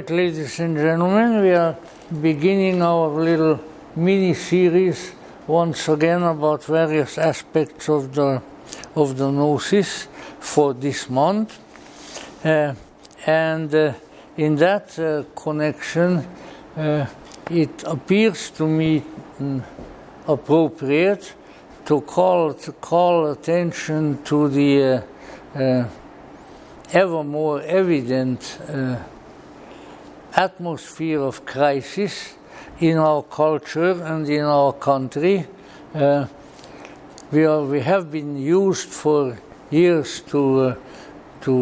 right, ladies and gentlemen, we are beginning our little mini-series once again about various aspects of the Gnosis for this month. And in that connection, it appears to me appropriate to call attention to the ever more evident atmosphere of crisis in our culture and in our country. We have been used for years to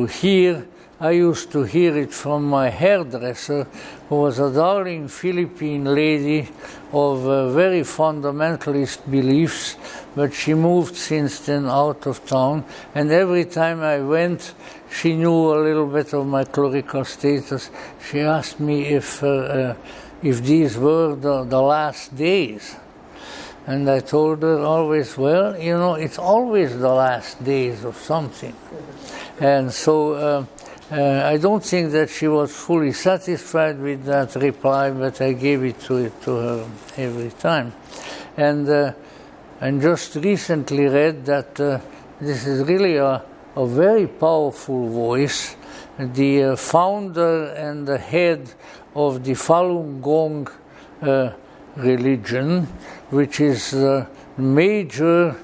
hear. I used to hear it from my hairdresser, who was a darling Philippine lady of very fundamentalist beliefs, but she moved since then out of town, and every time I went, she knew a little bit of my clerical status. She asked me if these were the last days. And I told her always, well, you know, it's always the last days of something. And so I don't think that she was fully satisfied with that reply, but I gave it to her every time. And just recently read that this is really a very powerful voice. The founder and the head of the Falun Gong religion, which is a major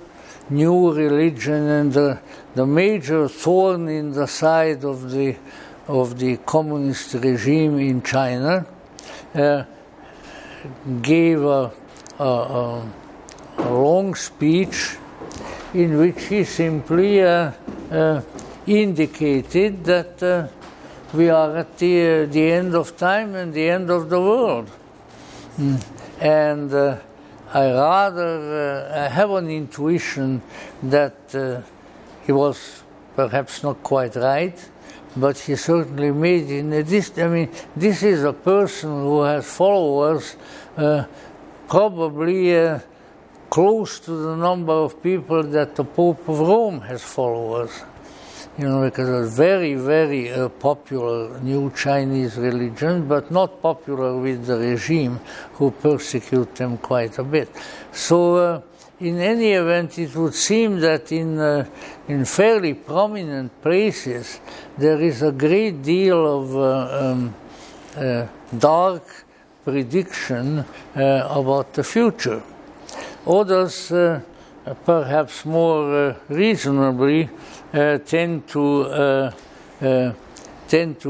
new religion and the major thorn in the side of the communist regime in China, gave a long speech in which he simply indicated that we are at the end of time and the end of the world. And I have an intuition that he was perhaps not quite right, but he certainly made it. This is a person who has followers probably close to the number of people that the Pope of Rome has followers. You know, because it's a very, very popular new Chinese religion, but not popular with the regime, who persecute them quite a bit. So, in any event, it would seem that in fairly prominent places there is a great deal of dark prediction about the future. Others, perhaps more reasonably, tend to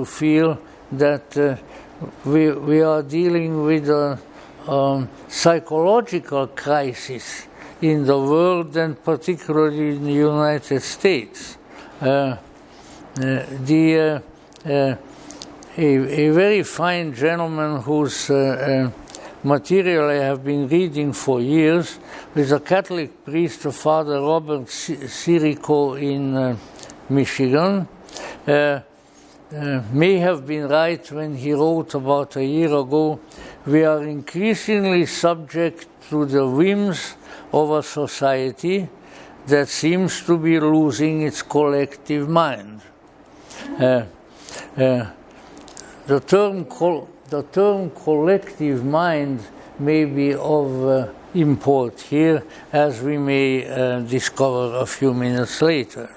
feel that we are dealing with a psychological crisis in the world, and particularly in the United States. A very fine gentleman whose material I have been reading for years is a Catholic priest, Father Robert Sirico in Michigan. May have been right when he wrote about a year ago, we are increasingly subject to the whims of a society that seems to be losing its collective mind. The term collective mind may be of import here, as we may discover a few minutes later.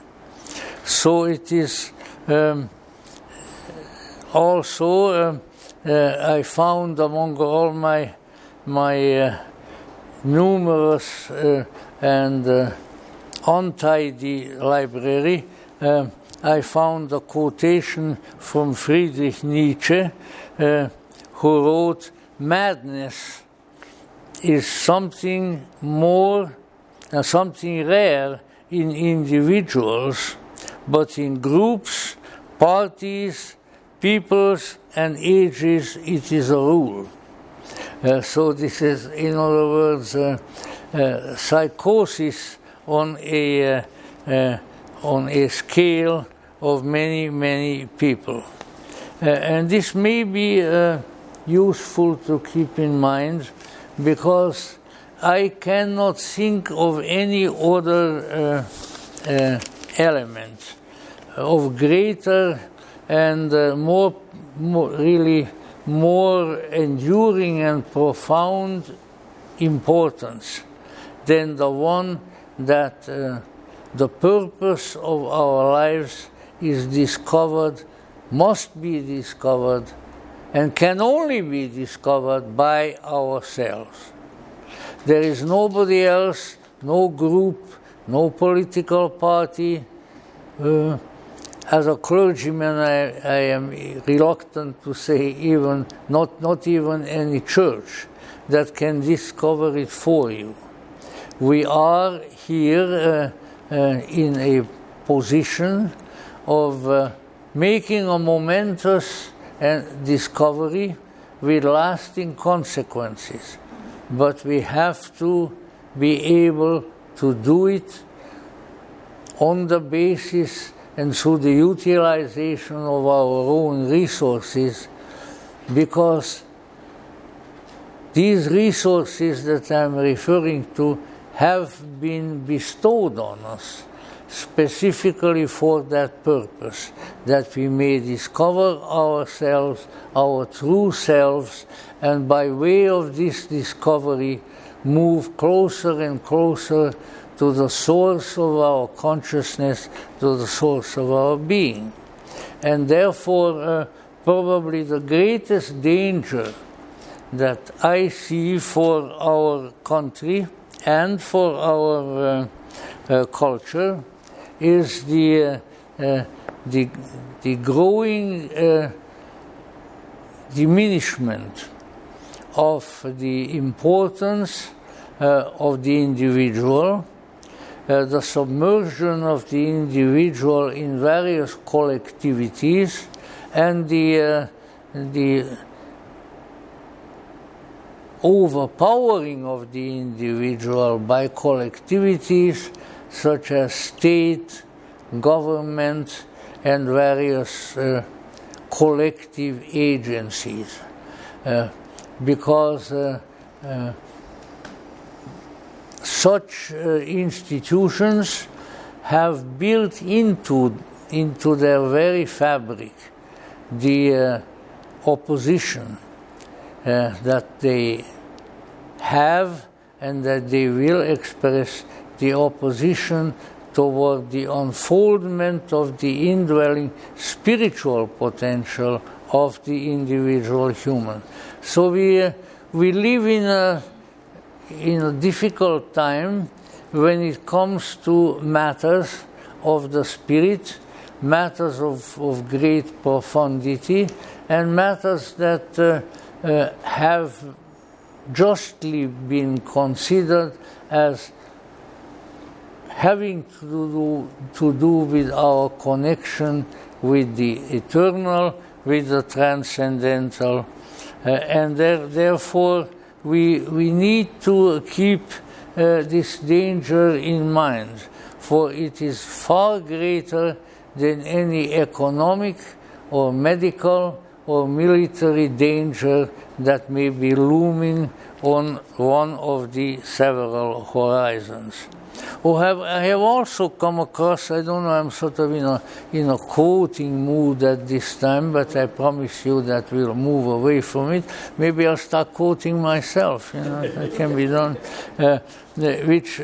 So it is also, I found among all my numerous and untidy library, I found a quotation from Friedrich Nietzsche, who wrote, "Madness is something more, something rare in individuals, but in groups, parties, peoples, and ages it is a rule." So this is, in other words, psychosis on a scale of many, many people. And this may be useful to keep in mind, because I cannot think of any other element of greater and more really more enduring and profound importance than the one that the purpose of our lives is discovered, must be discovered, and can only be discovered by ourselves. There is nobody else, no group, no political party. As a clergyman, I am reluctant to say even, not even any church that can discover it for you. We are here in a position of making a momentous discovery with lasting consequences. But we have to be able to do it on the basis and through the utilization of our own resources, because these resources that I'm referring to have been bestowed on us specifically for that purpose, that we may discover ourselves, our true selves, and by way of this discovery move closer and closer to the source of our consciousness, to the source of our being. And therefore, probably the greatest danger that I see for our country and for our culture is the growing diminishment of the importance of the individual, the submersion of the individual in various collectivities, and the overpowering of the individual by collectivities such as state, government, and various collective agencies. Because such institutions have built into their very fabric the opposition that they have and that they will express, the opposition toward the unfoldment of the indwelling spiritual potential of the individual human. So we live in a difficult time when it comes to matters of the spirit, matters of great profundity, and matters that have justly been considered as having to do with our connection with the eternal, with the transcendental, and therefore we need to keep this danger in mind, for it is far greater than any economic or medical or military danger that may be looming on one of the several horizons. I have also come across, I don't know, I'm sort of in a quoting mood at this time, but I promise you that we'll move away from it. Maybe I'll start quoting myself, that can be done, which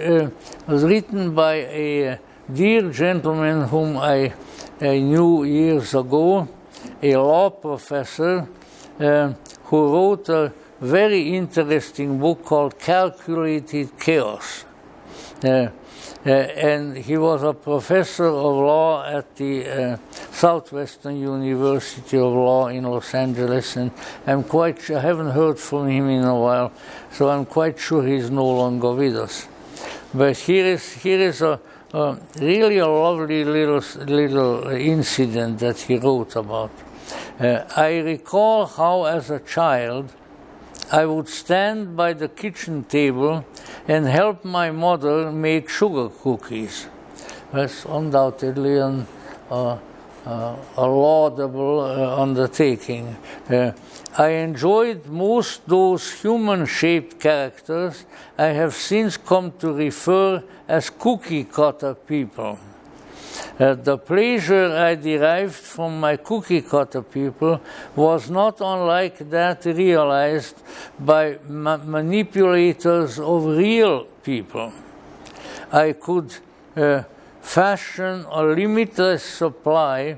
was written by a dear gentleman whom I knew years ago, a law professor who wrote a very interesting book called Calculated Chaos. And he was a professor of law at the Southwestern University of Law in Los Angeles, and I haven't heard from him in a while, so I'm quite sure he's no longer with us. But here is a really a lovely little incident that he wrote about. I recall how, as a child, I would stand by the kitchen table and help my mother make sugar cookies. That's undoubtedly a laudable undertaking. I enjoyed most those human-shaped characters I have since come to refer as cookie cutter people. The pleasure I derived from my cookie cutter people was not unlike that realized by manipulators of real people. I could fashion a limitless supply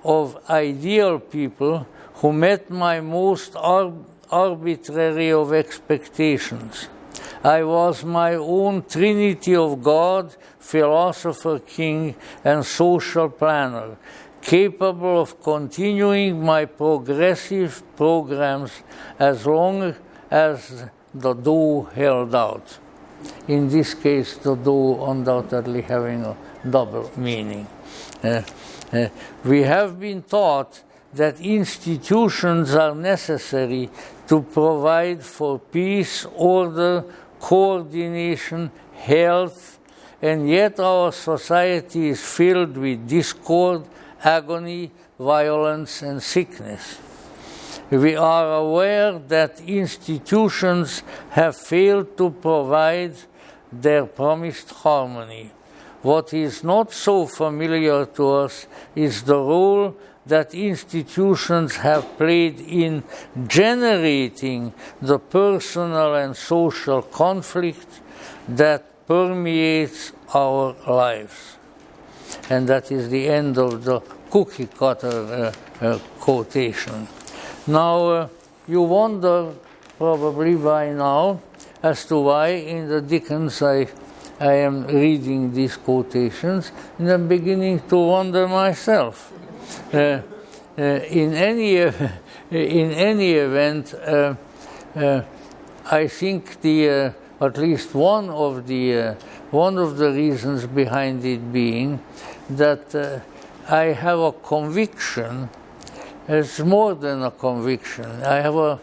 of ideal people who met my most arbitrary of expectations. I was my own trinity of God, philosopher, king, and social planner, capable of continuing my progressive programs as long as the dough held out. In this case, the dough undoubtedly having a double meaning. We have been taught that institutions are necessary to provide for peace, order, coordination, health, and yet our society is filled with discord, agony, violence, and sickness. We are aware that institutions have failed to provide their promised harmony. What is not so familiar to us is the role that institutions have played in generating the personal and social conflict that permeates our lives. And that is the end of the cookie cutter quotation. Now, you wonder probably by now as to why in the Dickens I am reading these quotations, and I'm beginning to wonder myself. In any event, I think at least one of the reasons behind it being that I have a conviction. It's more than a conviction. I have on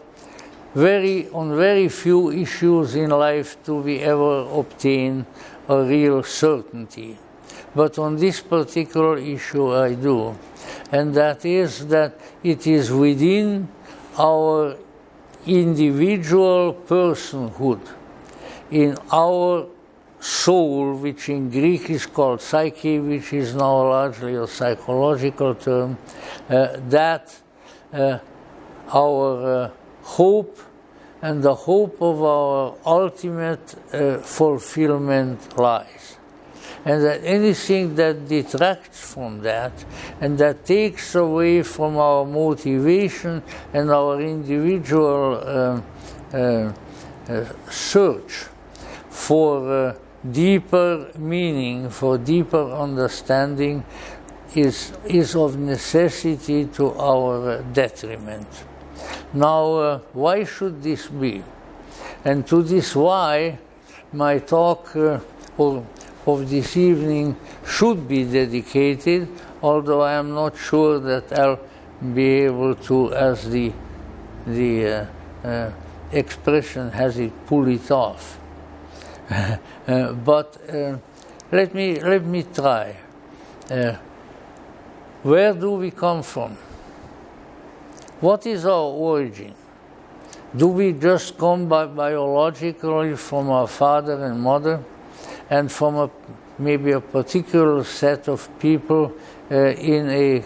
very few issues in life do we ever obtain a real certainty. But on this particular issue I do. And that is that it is within our individual personhood, in our soul, which in Greek is called psyche, which is now largely a psychological term, that our hope and the hope of our ultimate fulfillment lies. And that anything that detracts from that and that takes away from our motivation and our individual search for deeper meaning, for deeper understanding, is of necessity to our detriment. Now, why should this be? And to this why, my talk of this evening should be dedicated, although I am not sure that I'll be able to, as the expression has it, pull it off. But let me try. Where do we come from? What is our origin? Do we just come biologically from our father and mother, and from maybe a particular set of people in a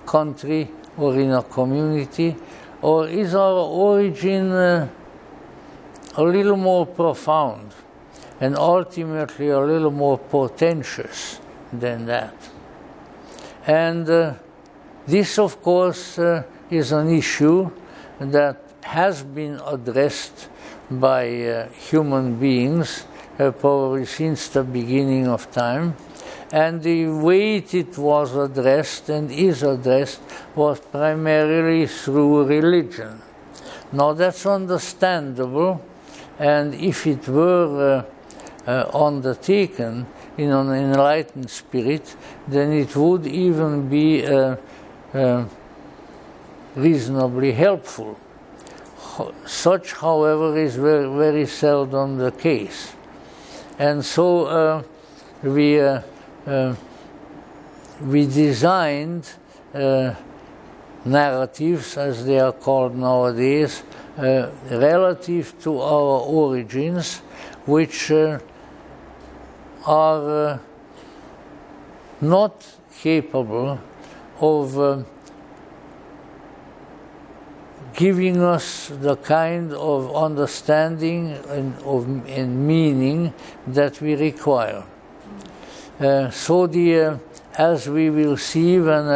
country or in a community? Or is our origin a little more profound and ultimately a little more portentous than that? And this, of course, is an issue that has been addressed by human beings probably since the beginning of time. And the way it was addressed and is addressed was primarily through religion. Now that's understandable, and if it were undertaken in an enlightened spirit, then it would even be reasonably helpful. Such, however, is very, very seldom the case. And so we designed narratives, as they are called nowadays, relative to our origins, which are not capable of giving us the kind of understanding and meaning that we require. So as we will see when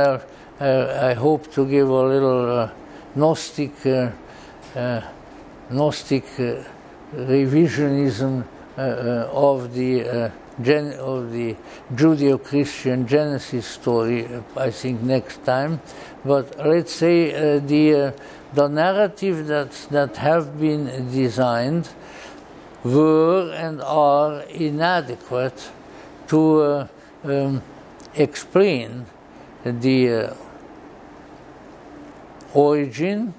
I hope to give a little Gnostic revisionism of the Judeo-Christian Genesis story, I think next time. But let's say the narrative that have been designed were and are inadequate to explain the origin,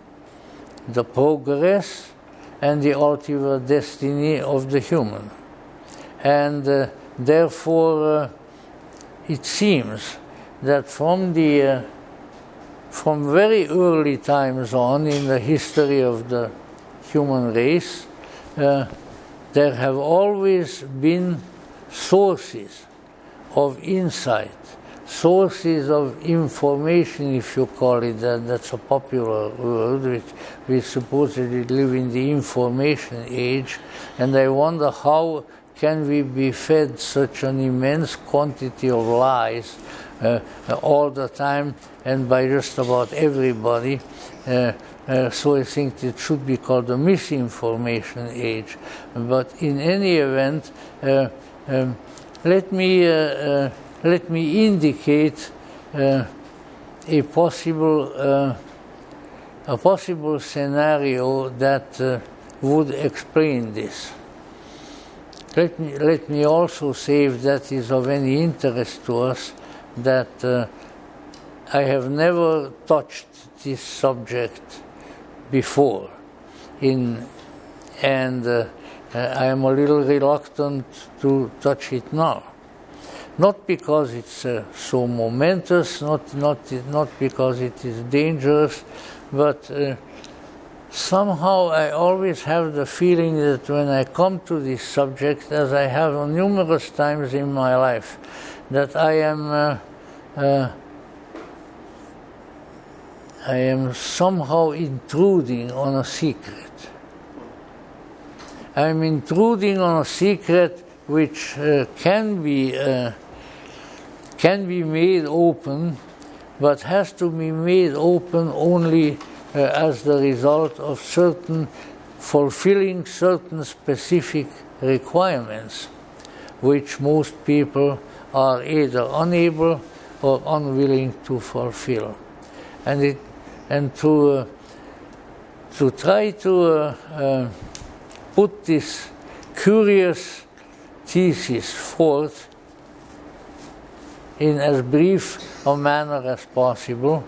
the progress, and the ultimate destiny of the human. And therefore, it seems that from very early times on in the history of the human race, there have always been sources of insight, sources of information, if you call it that. That's a popular word, which we supposedly live in the information age. And I wonder how can we be fed such an immense quantity of lies all the time and by just about everybody. So I think it should be called the misinformation age. But in any event, let me indicate a possible scenario that would explain this. Let me also say, if that is of any interest to us, that I have never touched this subject before, and I am a little reluctant to touch it now. Not because it's so momentous, not because it is dangerous, but somehow I always have the feeling that when I come to this subject, as I have numerous times in my life, that I am somehow intruding on a secret. I am intruding on a secret which can be made open, but has to be made open only as the result of fulfilling certain specific requirements, which most people are either unable or unwilling to fulfill. And to try to put this curious thesis forth in as brief a manner as possible,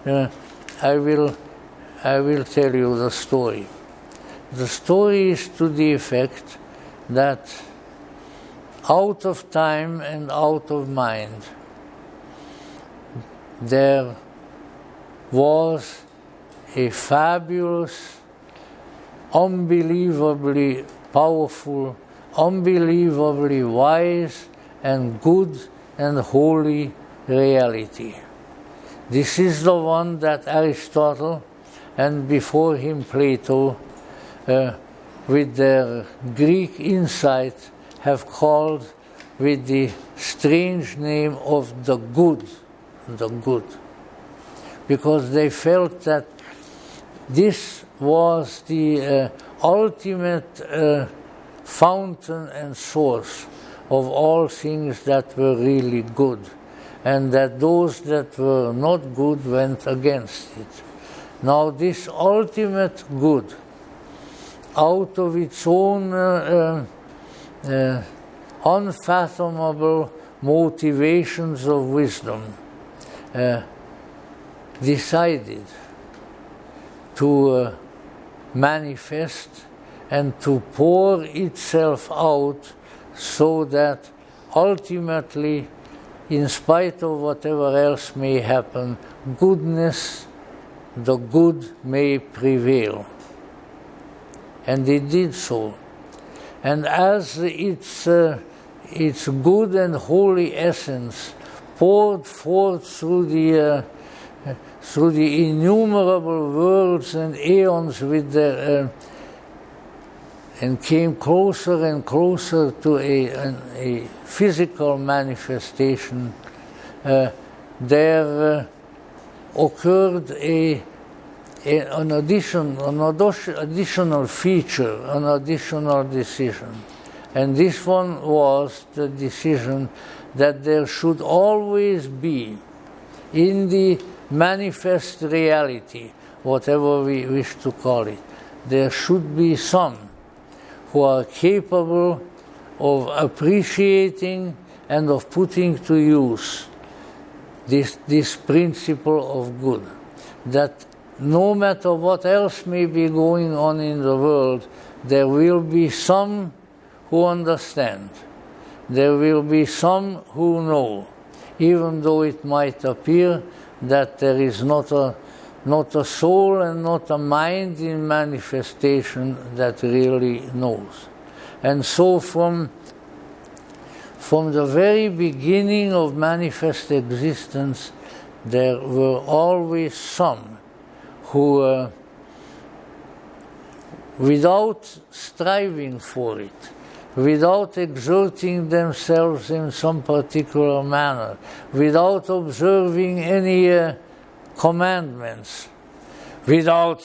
I will tell you the story. The story is to the effect that out of time and out of mind, there was a fabulous, unbelievably powerful, unbelievably wise and good and holy reality. This is the one that Aristotle and before him Plato, with their Greek insight, have called with the strange name of the good, because they felt that this was the ultimate fountain and source of all things that were really good, and that those that were not good went against it. Now this ultimate good, out of its own unfathomable motivations of wisdom, decided to manifest and to pour itself out, so that ultimately, in spite of whatever else may happen, goodness, the good may prevail. And it did so. And as its good and holy essence poured forth through the innumerable worlds and aeons with their and came closer and closer to a physical manifestation, there occurred an additional feature, an additional decision. And this one was the decision that there should always be, in the manifest reality, whatever we wish to call it, there should be some who are capable of appreciating and of putting to use this principle of good. That no matter what else may be going on in the world, there will be some who understand. There will be some who know, even though it might appear that there is not a soul and not a mind in manifestation that really knows. And so from the very beginning of manifest existence, there were always some who, without striving for it, without exerting themselves in some particular manner, without observing any commandments, without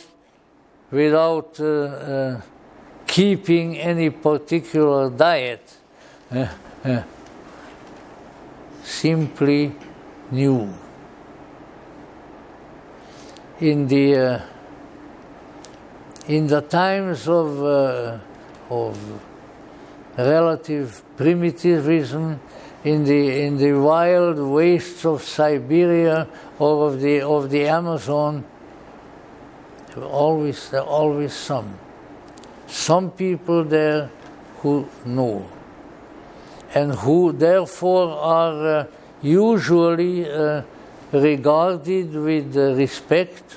keeping any particular diet, simply knew. In the times of relative primitivism, in the wild wastes of Siberia or of the Amazon, there are always some people there who know, and who therefore are usually regarded with respect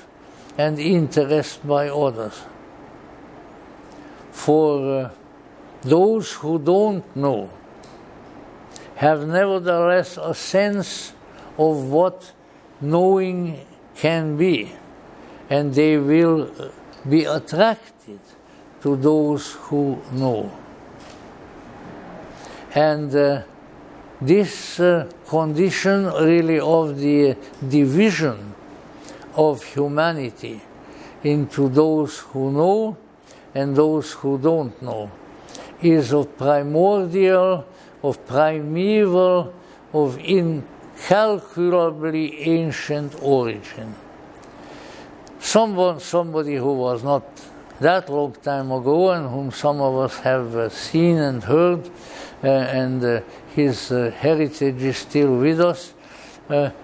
and interest by others. For those who don't know have nevertheless a sense of what knowing can be, and they will be attracted to those who know. And this condition really of the division of humanity into those who know and those who don't know is of primordial, of primeval, of incalculably ancient origin. Somebody who was not that long time ago, and whom some of us have seen and heard, and his heritage is still with us,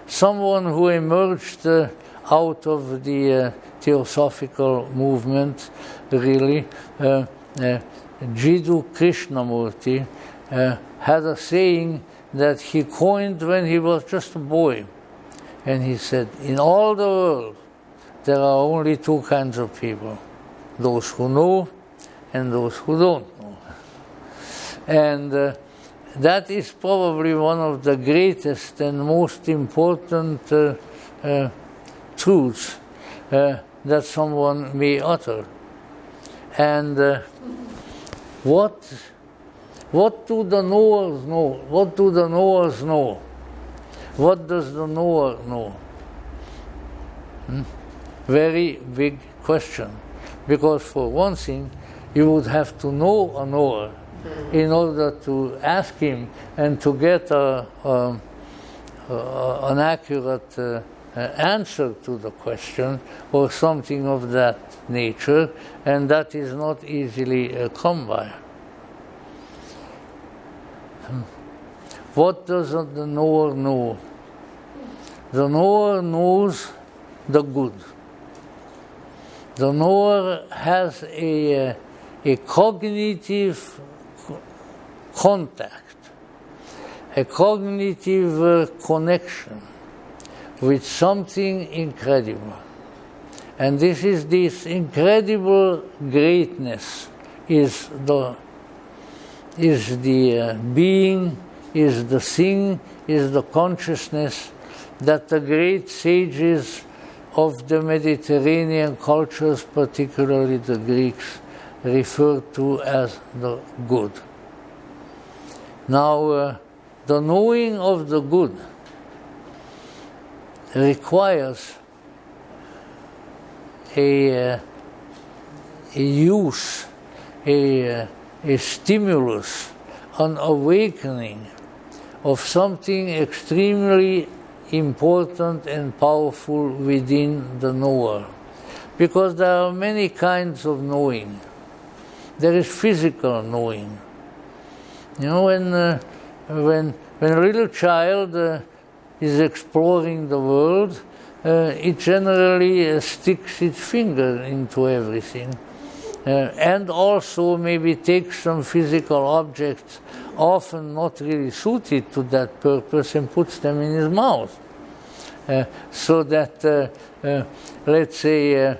someone who emerged out of the theosophical movement, really, Jiddu Krishnamurti, had a saying that he coined when he was just a boy. And he said, in all the world, there are only two kinds of people, those who know and those who don't know. And that is probably one of the greatest and most important truths that someone may utter. And what do the knowers know? What do the knowers know? What does the knower know? Very big question. Because for one thing, you would have to know a knower in order to ask him and to get an accurate answer to the question or something of that nature, and that is not easily come by. What does the knower know? The knower knows the good. The knower has a cognitive contact, a cognitive connection with something incredible. And this incredible greatness is the being is the thing, is the consciousness that the great sages of the Mediterranean cultures, particularly the Greeks, referred to as the good. Now, the knowing of the good requires a use, a stimulus, an awakening of something extremely important and powerful within the knower. Because there are many kinds of knowing. There is physical knowing. You know, when a little child is exploring the world, it generally sticks its finger into everything. And also maybe takes some physical objects, often not really suited to that purpose, and puts them in his mouth. So that, let's say,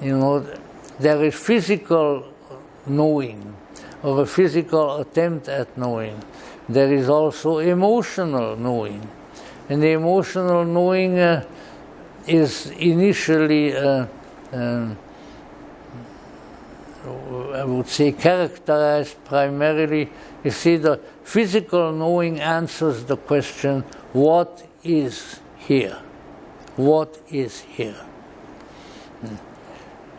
there is physical knowing, or a physical attempt at knowing. There is also emotional knowing. And the emotional knowing is initially, I would say, characterized primarily, you see, the physical knowing answers the question, what is here? What is here?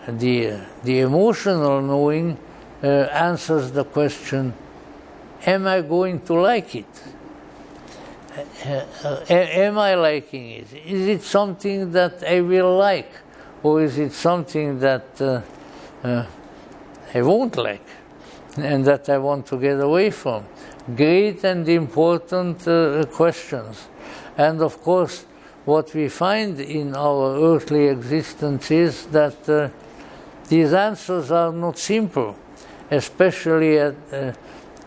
The emotional knowing answers the question, am I going to like it? Am I liking it? Is it something that I will like? Or is it something that I won't like and that I want to get away from? Great and important questions. And of course, what we find in our earthly existence is that these answers are not simple, especially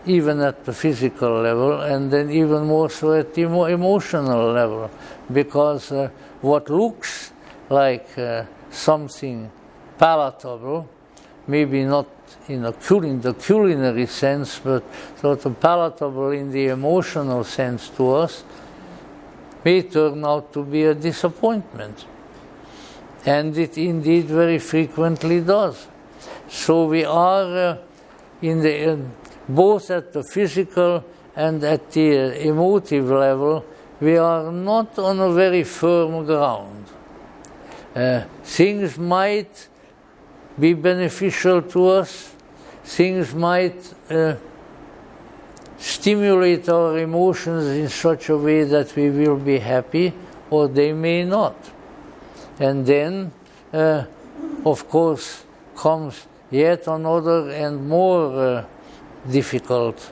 even at the physical level, and then even more so at the emotional level, because what looks like something palatable, maybe not in the culinary sense, but sort of palatable in the emotional sense to us, may turn out to be a disappointment. And it indeed very frequently does. So we are both at the physical and at the emotive level, we are not on a very firm ground. Things might be beneficial to us, things might stimulate our emotions in such a way that we will be happy, or they may not. And then, of course, comes yet another and more difficult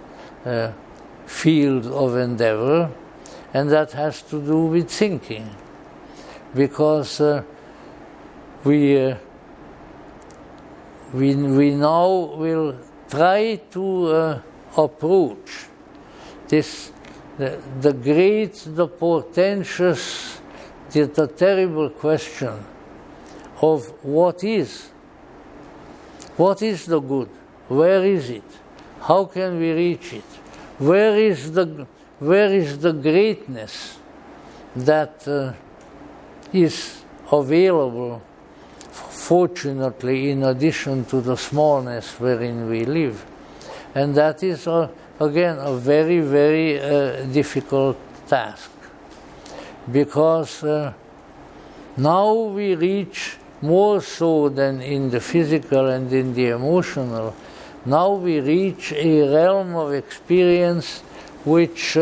field of endeavor, and that has to do with thinking. Because we now will try to approach the great, the portentous, the terrible question of what is the good? Where is it? How can we reach it? Where is the greatness that is available, fortunately, in addition to the smallness wherein we live? And that is, again, a very, very difficult task. Because now we reach, more so than in the physical and in the emotional, now we reach a realm of experience which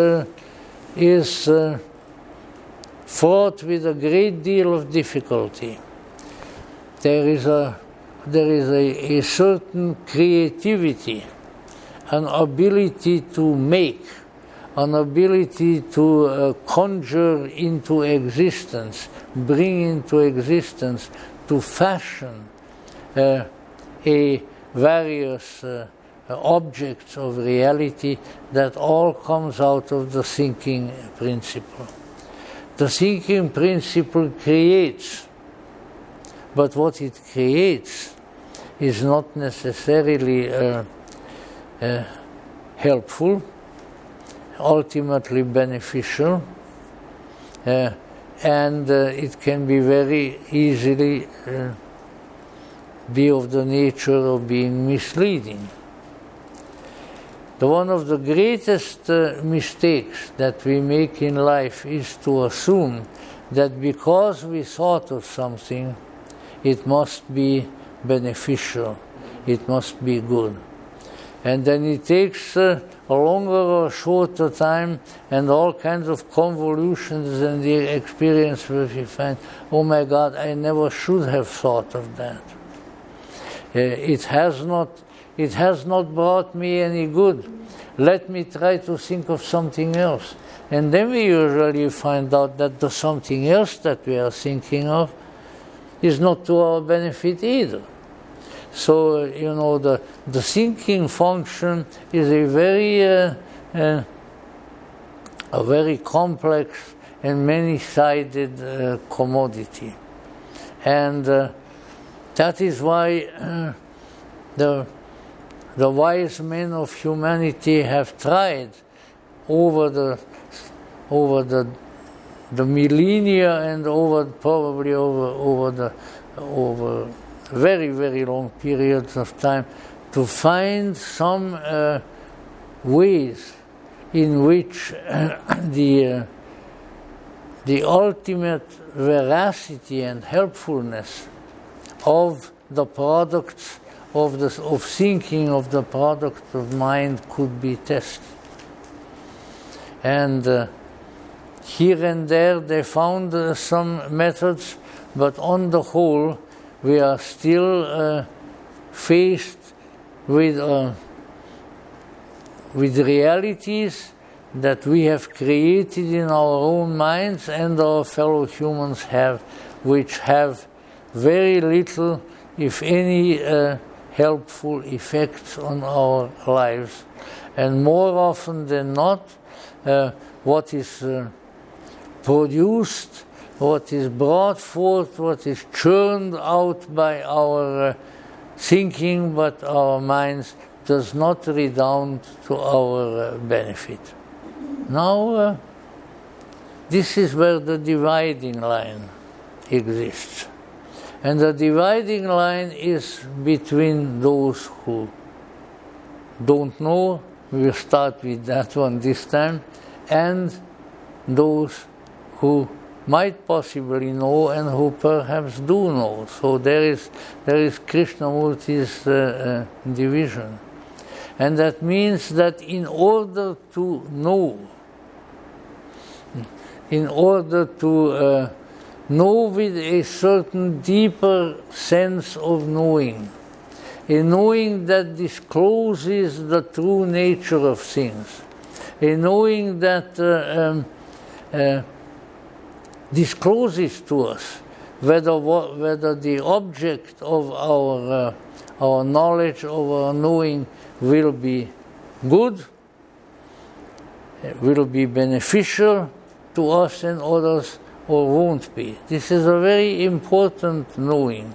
is fraught with a great deal of difficulty. There is a certain creativity, an ability to make, an ability to conjure into existence, bring into existence, to fashion various objects of reality that all comes out of the thinking principle. The thinking principle creates, but what it creates is not necessarily helpful, ultimately beneficial, and it can be very easily be of the nature of being misleading. One of the greatest mistakes that we make in life is to assume that because we thought of something, it must be beneficial, it must be good. And then it takes a longer or shorter time and all kinds of convolutions in the experience where we find, oh my God, I never should have thought of that. It has not brought me any good. Let me try to think of something else. And then we usually find out that the something else that we are thinking of is not to our benefit either. So, the thinking function is a very complex and many-sided commodity. And that is why the wise men of humanity have tried over the millennia and probably over very, very long periods of time to find some ways in which the ultimate veracity and helpfulness of the products of thinking, of the product of mind could be tested. And here and there they found some methods, but on the whole we are still faced with realities that we have created in our own minds and our fellow humans have, which have very little, if any, helpful effects on our lives. And more often than not, what is produced, what is brought forth, what is churned out by our thinking, but our minds, does not redound to our benefit. Now, this is where the dividing line exists. And the dividing line is between those who don't know, we'll start with that one this time, and those who might possibly know and who perhaps do know. So there is Krishnamurti's division. And that means that in order to know, in order to know with a certain deeper sense of knowing, a knowing that discloses the true nature of things, a knowing that discloses to us whether the object of our knowledge, of our knowing, will be good, will be beneficial to us and others, or won't be. This is a very important knowing.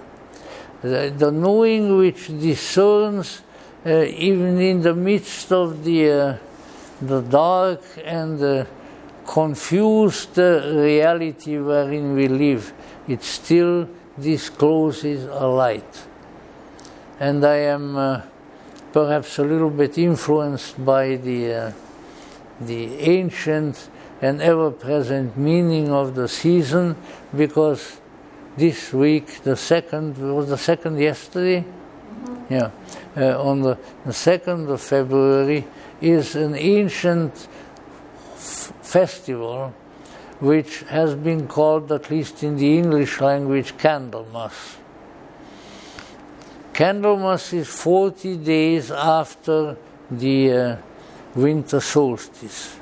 The knowing which discerns even in the midst of the dark and confused reality wherein we live, it still discloses a light. And I am perhaps a little bit influenced by the ancient and ever-present meaning of the season, because this week, was the second yesterday? Mm-hmm. Yeah. On the 2nd of February is an ancient festival which has been called, at least in the English language, Candlemas. Candlemas is 40 days after the winter solstice,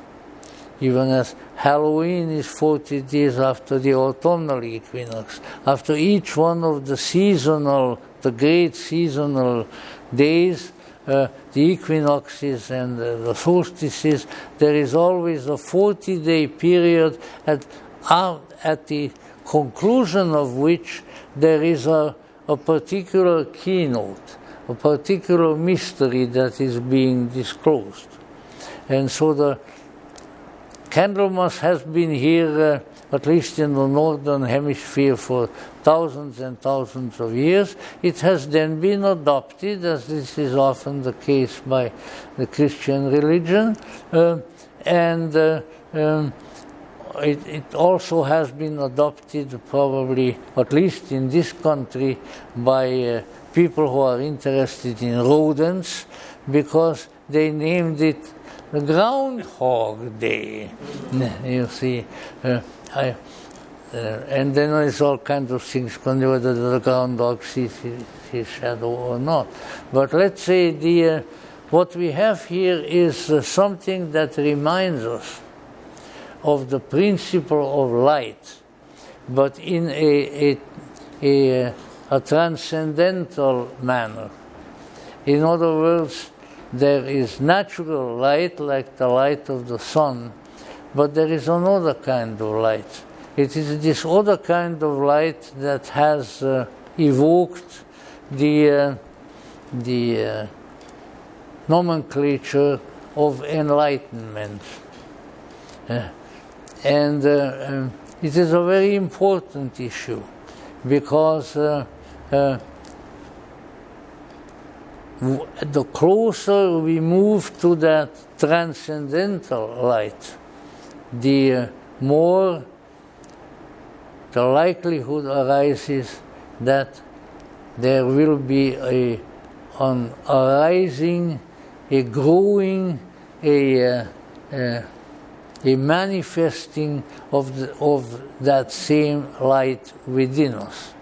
even as Halloween is 40 days after the autumnal equinox. After each one of the great seasonal days, the equinoxes and the solstices, there is always a 40-day period at the conclusion of which there is a particular keynote, a particular mystery that is being disclosed. And so Candlemas has been here, at least in the northern hemisphere, for thousands and thousands of years. It has then been adopted, as this is often the case by the Christian religion, and it also has been adopted, probably, at least in this country, by people who are interested in rodents, because they named it the Groundhog Day. You see, and then there's all kinds of things, whether the groundhog sees his shadow or not. But let's say what we have here is something that reminds us of the principle of light, but in a transcendental manner. In other words, there is natural light, like the light of the sun, but there is another kind of light. It is this other kind of light that has evoked the nomenclature of enlightenment. And it is a very important issue, because the closer we move to that transcendental light, the more the likelihood arises that there will be an arising, a growing, a manifesting of that same light within us.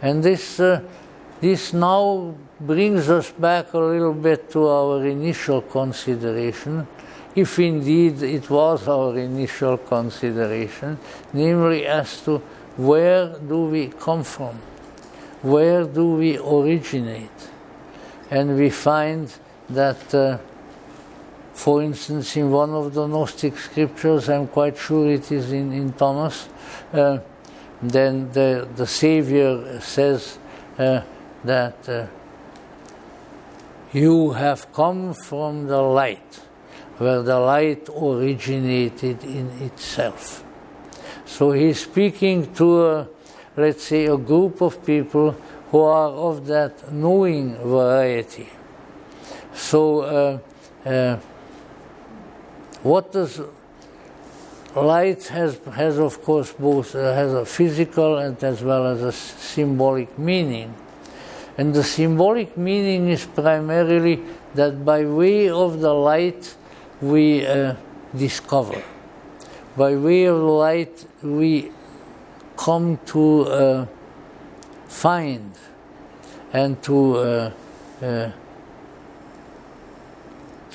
And this now brings us back a little bit to our initial consideration, if indeed it was our initial consideration, namely as to where do we come from, where do we originate. And we find that, for instance, in one of the Gnostic scriptures, I'm quite sure it is in Thomas, then the Savior says that you have come from the light, where the light originated in itself. So he's speaking to, let's say, a group of people who are of that knowing variety. So what does light has of course both has a physical and as well as a symbolic meaning. And the symbolic meaning is primarily that by way of the light we discover. By way of light we come to find and to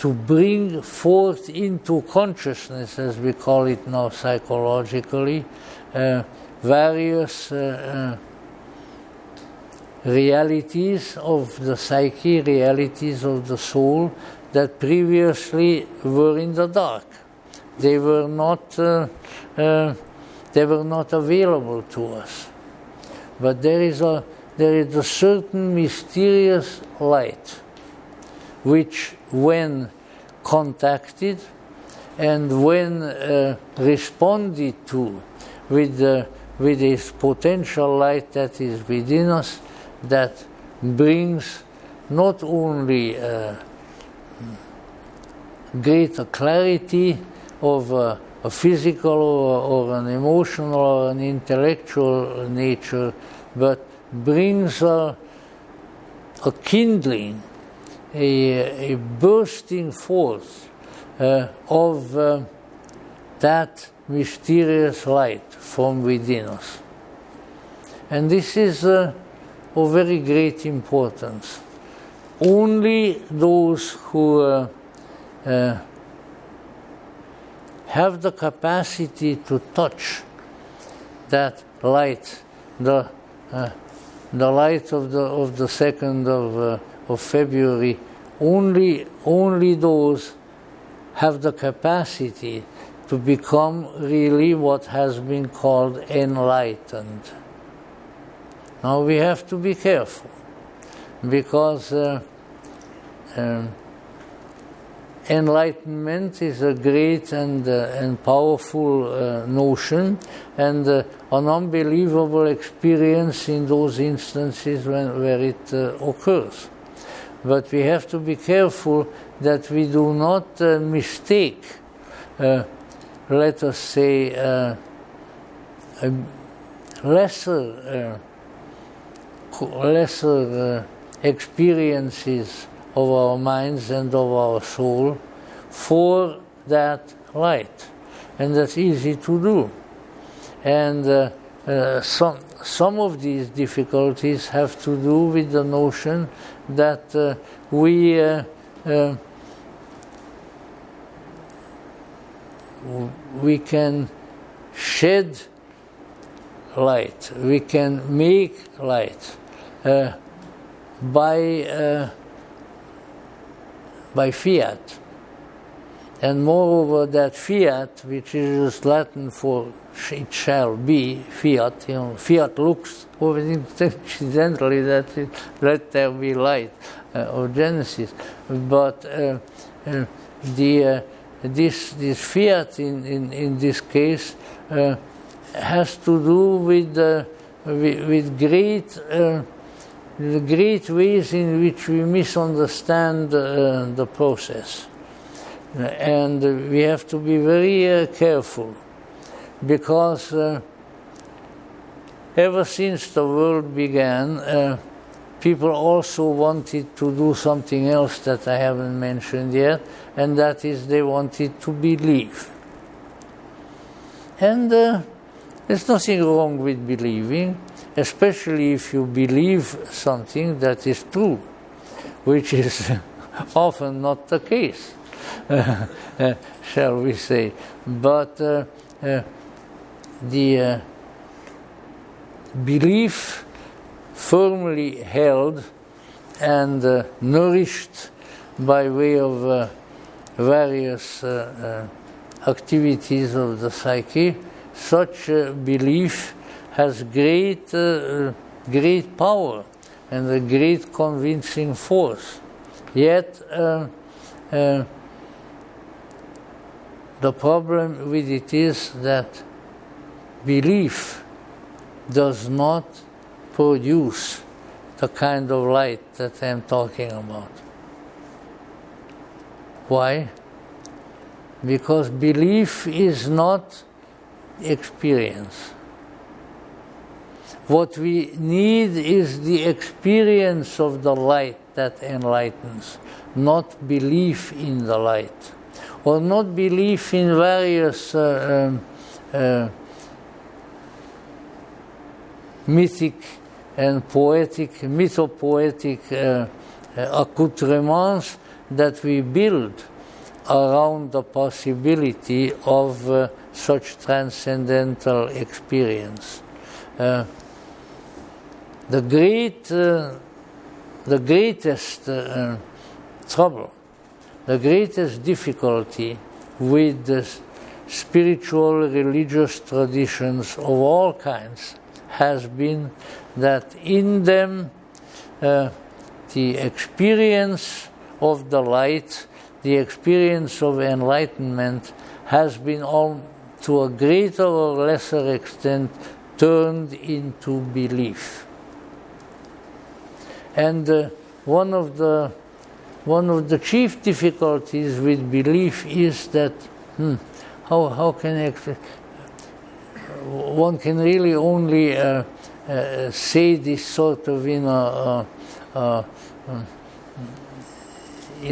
bring forth into consciousness, as we call it now psychologically, various realities of the psyche, realities of the soul that previously were in the dark. They were not available to us. But there is a certain mysterious light which, when contacted and when responded to with this potential light that is within us, that brings not only greater clarity of a physical or an emotional or an intellectual nature, but brings a kindling, a bursting forth of that mysterious light from within us. And this is of very great importance. Only those who have the capacity to touch that light, the light of the 2nd of February, only those have the capacity to become really what has been called enlightened. Now we have to be careful, because enlightenment is a great and powerful notion, and an unbelievable experience in those instances where it occurs. But we have to be careful that we do not mistake, let us say, lesser experiences of our minds and of our soul for that light, and that's easy to do. And some of these difficulties have to do with the notion that we can shed light, we can make light by fiat. And moreover, that fiat, which is just Latin for it shall be, fiat, fiat lux, or incidentally, that is, let there be light, of Genesis. But this fiat in this case has to do with great ways in which we misunderstand the process. And we have to be very careful, because ever since the world began, people also wanted to do something else that I haven't mentioned yet, and that is they wanted to believe. And there's nothing wrong with believing, especially if you believe something that is true, which is often not the case, shall we say. But the belief firmly held and nourished by way of various activities of the psyche, such belief has great power and a great convincing force. Yet the problem with it is that belief does not produce the kind of light that I'm talking about. Why? Because belief is not experience. What we need is the experience of the light that enlightens, not belief in the light, or not belief in various mythic and poetic, mythopoetic accoutrements that we build around the possibility of such transcendental experience. The greatest trouble, the greatest difficulty with the spiritual religious traditions of all kinds has been that in them the experience of the light, the experience of enlightenment has been to a greater or lesser extent turned into belief. And one of the chief difficulties with belief is that how can one can really only say this sort of in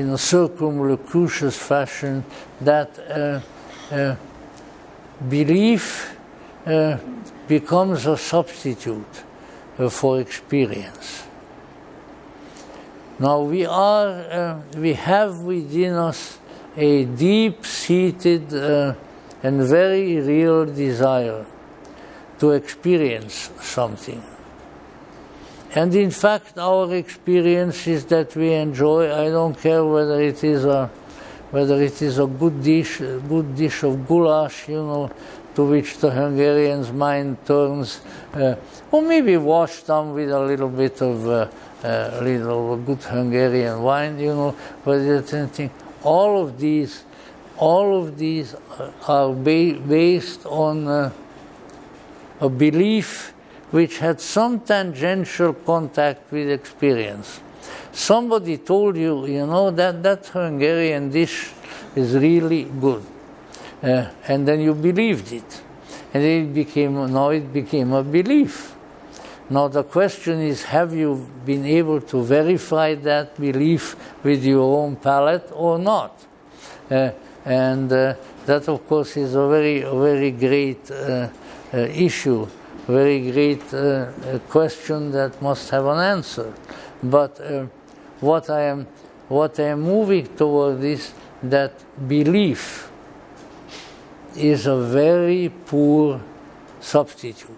a circumlocucious fashion, that belief becomes a substitute for experience. Now we have within us a deep-seated and very real desire to experience something. And in fact, our experience is that we enjoy. I don't care whether it is a good dish of goulash, to which the Hungarian's mind turns, or maybe washed down with a little bit of little good Hungarian wine, but it's anything, all of these are based on a belief which had some tangential contact with experience. Somebody told you, you know, that Hungarian dish is really good, and then you believed it, and it became a belief. Now the question is, have you been able to verify that belief with your own palate or not? And that, of course, is a very great issue, very great question that must have an answer. But what I am moving toward is that belief is a very poor substitute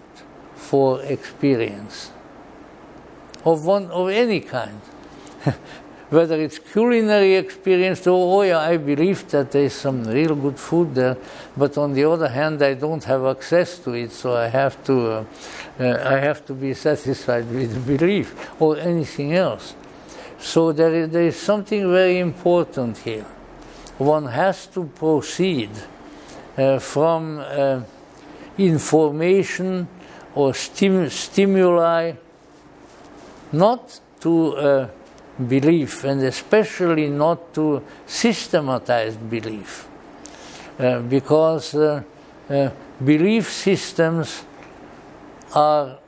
for experience of any kind. Whether it's culinary experience, oh yeah, I believe that there is some real good food there, but on the other hand, I don't have access to it, so I have to be satisfied with the belief, or anything else. So there is something very important here. One has to proceed from information or stimuli, not to belief, and especially not to systematized belief, because belief systems are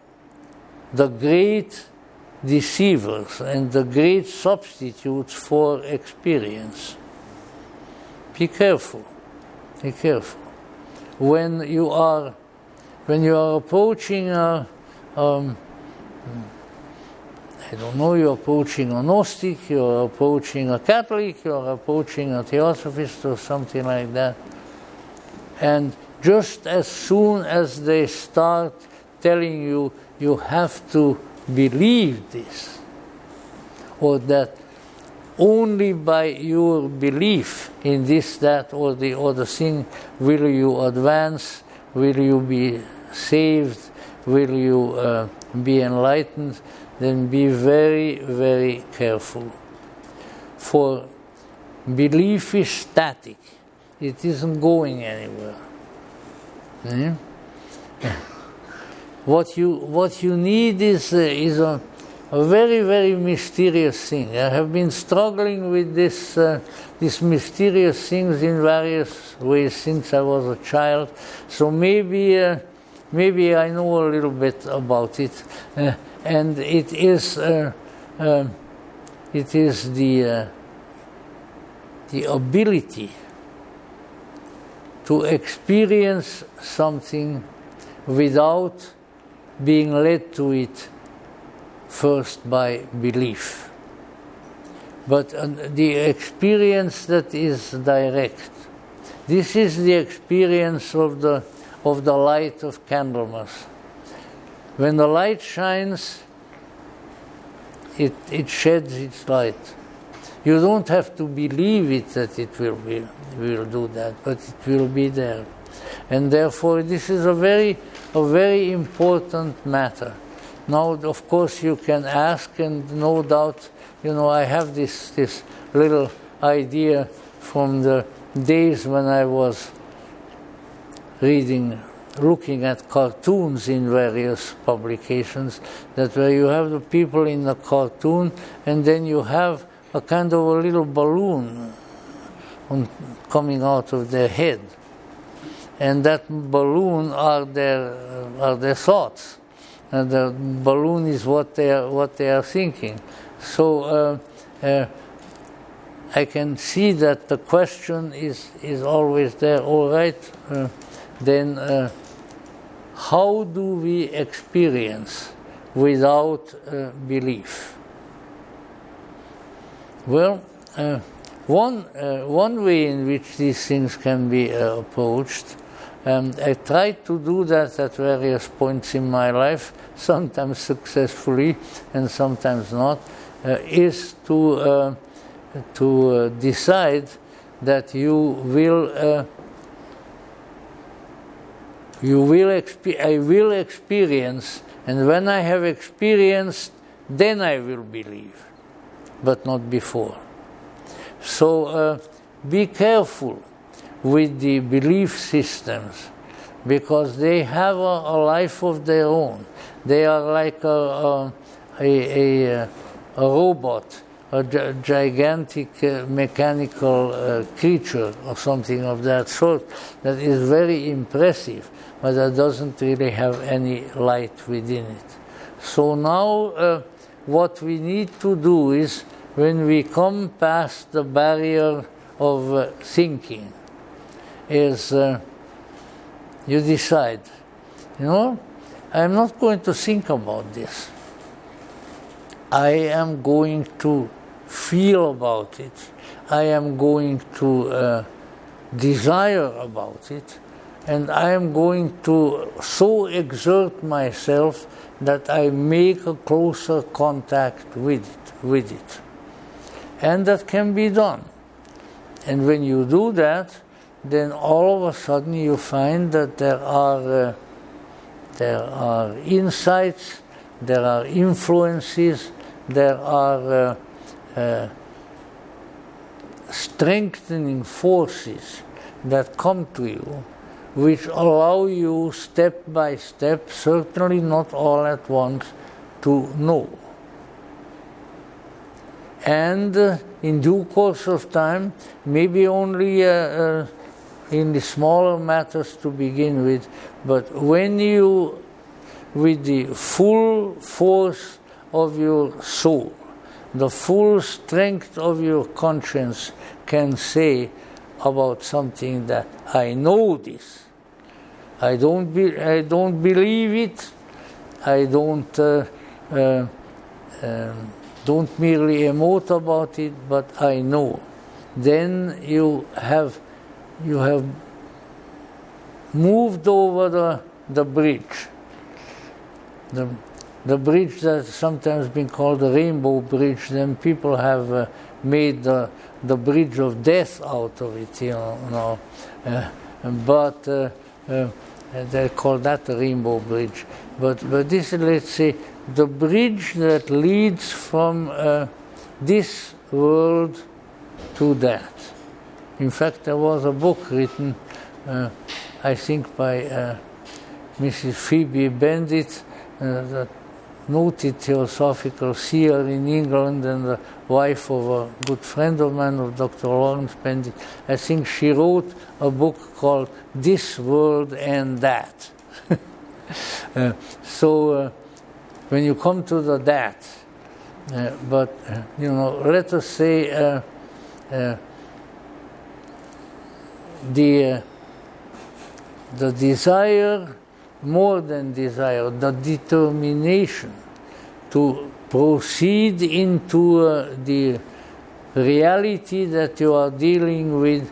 the great deceivers and the great substitutes for experience. Be careful. Be careful. When you are approaching I don't know, you're approaching a Gnostic, you're approaching a Catholic, you're approaching a Theosophist or something like that. And just as soon as they start telling you, you have to believe this, or that only by your belief in this, that, or the other thing will you advance, will you be saved, will you be enlightened, then be very, very careful. For belief is static. It isn't going anywhere. What you need is a very, very mysterious thing. I have been struggling with these mysterious things in various ways since I was a child. So maybe I know a little bit about it. And it is the ability to experience something without being led to it first by belief, but the experience that is direct. This is the experience of the light of Candlemas. When the light shines, it sheds its light. You don't have to believe it that it will do that, but it will be there. And therefore, this is a very important matter. Now, of course, you can ask, and no doubt, I have this little idea from the days when I was looking at cartoons in various publications, that where you have the people in the cartoon, and then you have a kind of a little balloon coming out of their head, and that balloon are their thoughts, and the balloon is what they are thinking. So I can see that the question is always there. All right, then how do we experience without belief? Well, one way in which these things can be approached, I tried to do that at various points in my life, sometimes successfully and sometimes not, is to decide that I will experience, and when I have experienced, then I will believe, but not before. So be careful with the belief systems, because they have a life of their own. They are like a robot, a gigantic mechanical creature or something of that sort that is very impressive, but that doesn't really have any light within it. So now what we need to do is, when we come past the barrier of thinking, is you decide, I'm not going to think about this. I am going to feel about it. I am going to desire about it. And I am going to so exert myself that I make a closer contact with it. And that can be done. And when you do that, then all of a sudden you find that there are insights, there are influences, there are strengthening forces that come to you, which allow you step by step, certainly not all at once, to know. And in due course of time, maybe only in the smaller matters to begin with, but when you, with the full force of your soul, the full strength of your conscience, can say about something that I know this. I don't believe it. I don't merely emote about it, but I know. Then you have moved over the bridge. The bridge that's sometimes been called the Rainbow Bridge. Then people have made the bridge of death out of it, but they call that the Rainbow Bridge. But this is, let's say, the bridge that leads from this world to that. In fact, there was a book written, I think by Mrs. Phoebe Bendit, the noted theosophical seer in England and the wife of a good friend of mine, of Dr. Lawrence Bendit. I think she wrote a book called This World and That. So when you come to the that, but let us say the desire, more than desire, the determination to proceed into the reality that you are dealing with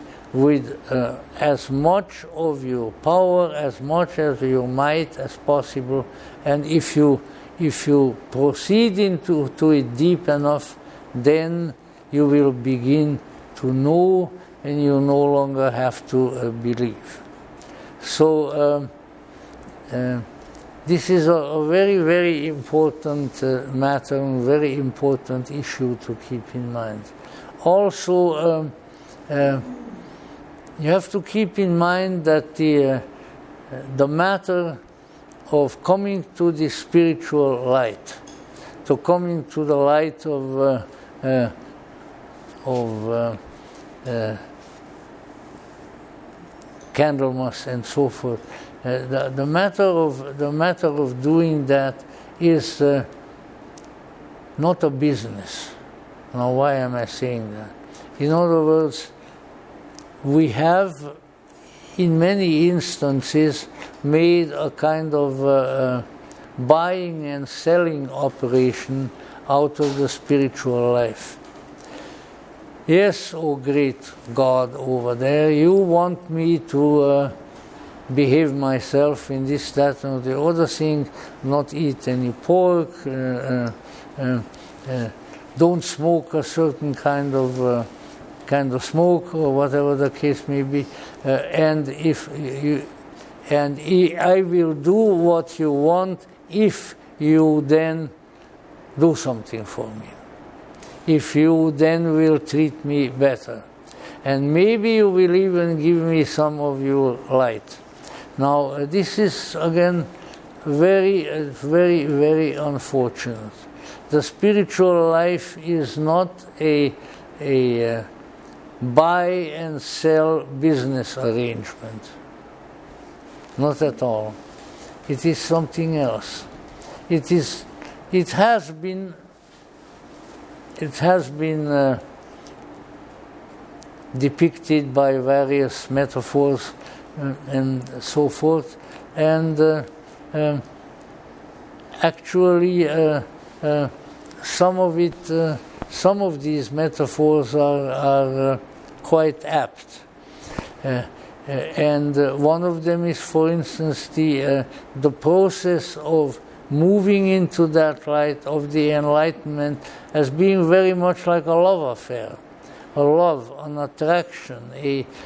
as much of your power, as much as your might as possible. And if you proceed into it deep enough, then you will begin to know, and you no longer have to believe. So this is a very, very important matter, and very important issue to keep in mind. Also, you have to keep in mind that the matter of coming to the spiritual light, to coming to the light of Candlemas and so forth. The matter of doing that is not a business. Now, why am I saying that? In other words, we have, in many instances, made a kind of buying and selling operation out of the spiritual life. Yes, oh great God over there, you want me to behave myself in this, that, and the other thing, not eat any pork, don't smoke a certain kind of smoke, or whatever the case may be, and I will do what you want if you then do something for me, if you then will treat me better. and maybe you will even give me some of your light. Now, this is again very unfortunate. The spiritual life is not a buy and sell business arrangement. Not at all. It is something else. It has been depicted by various metaphors and so forth, and actually some of these metaphors are quite apt. And one of them is, for instance, the process of moving into that light of the enlightenment as being very much like a love affair, a love, an attraction,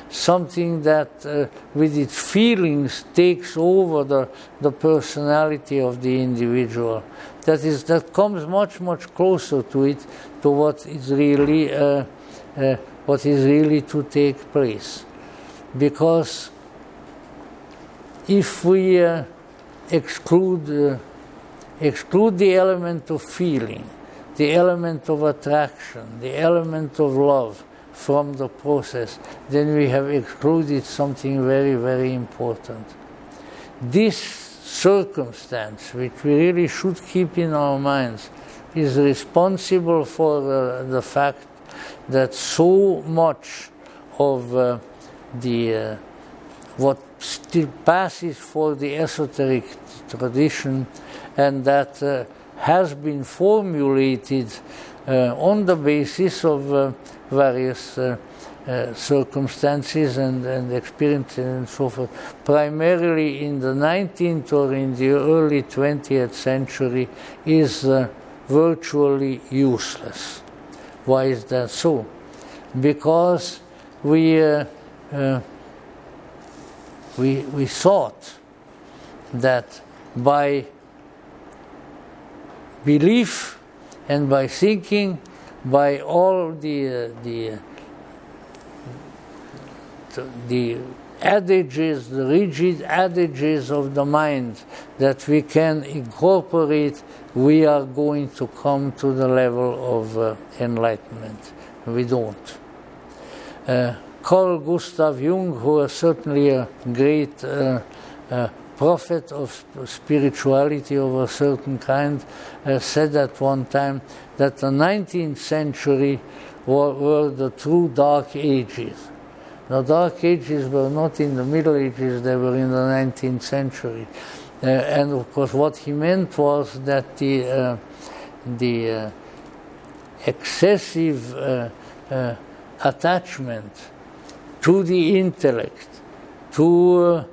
something that with its feelings takes over the personality of the individual. That comes much closer to it, to what is really to take place. Because if we exclude the element of feeling, the element of attraction, the element of love from the process, then we have excluded something very important. This circumstance, which we really should keep in our minds, is responsible for the fact that so much of what still passes for the esoteric tradition, and that has been formulated on the basis of various circumstances and experiences and so forth, primarily in the 19th or in the early 20th century, is virtually useless. Why is that so? Because we thought that by belief and by thinking, by all the adages, the rigid adages of the mind that we can incorporate, we are going to come to the level of enlightenment. We don't. Carl Gustav Jung, who was certainly a great prophet of spirituality of a certain kind, said at one time that the 19th century were the true Dark Ages. The Dark Ages were not in the Middle Ages, they were in the 19th century. And of course what he meant was that the excessive attachment to the intellect, to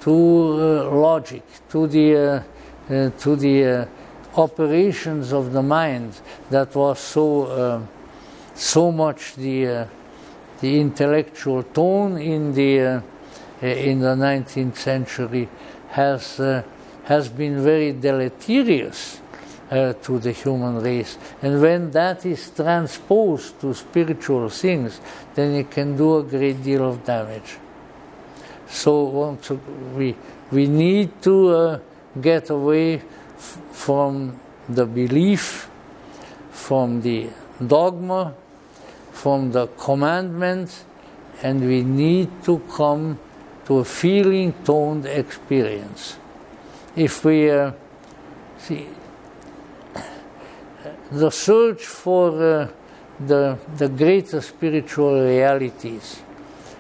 logic, to the operations of the mind, that was so much the intellectual tone in the 19th century, has been very deleterious to the human race. And when that is transposed to spiritual things, then it can do a great deal of damage. So we need to get away from the belief, from the dogma, from the commandment, and we need to come to a feeling-toned experience. If we see the search for the greater spiritual realities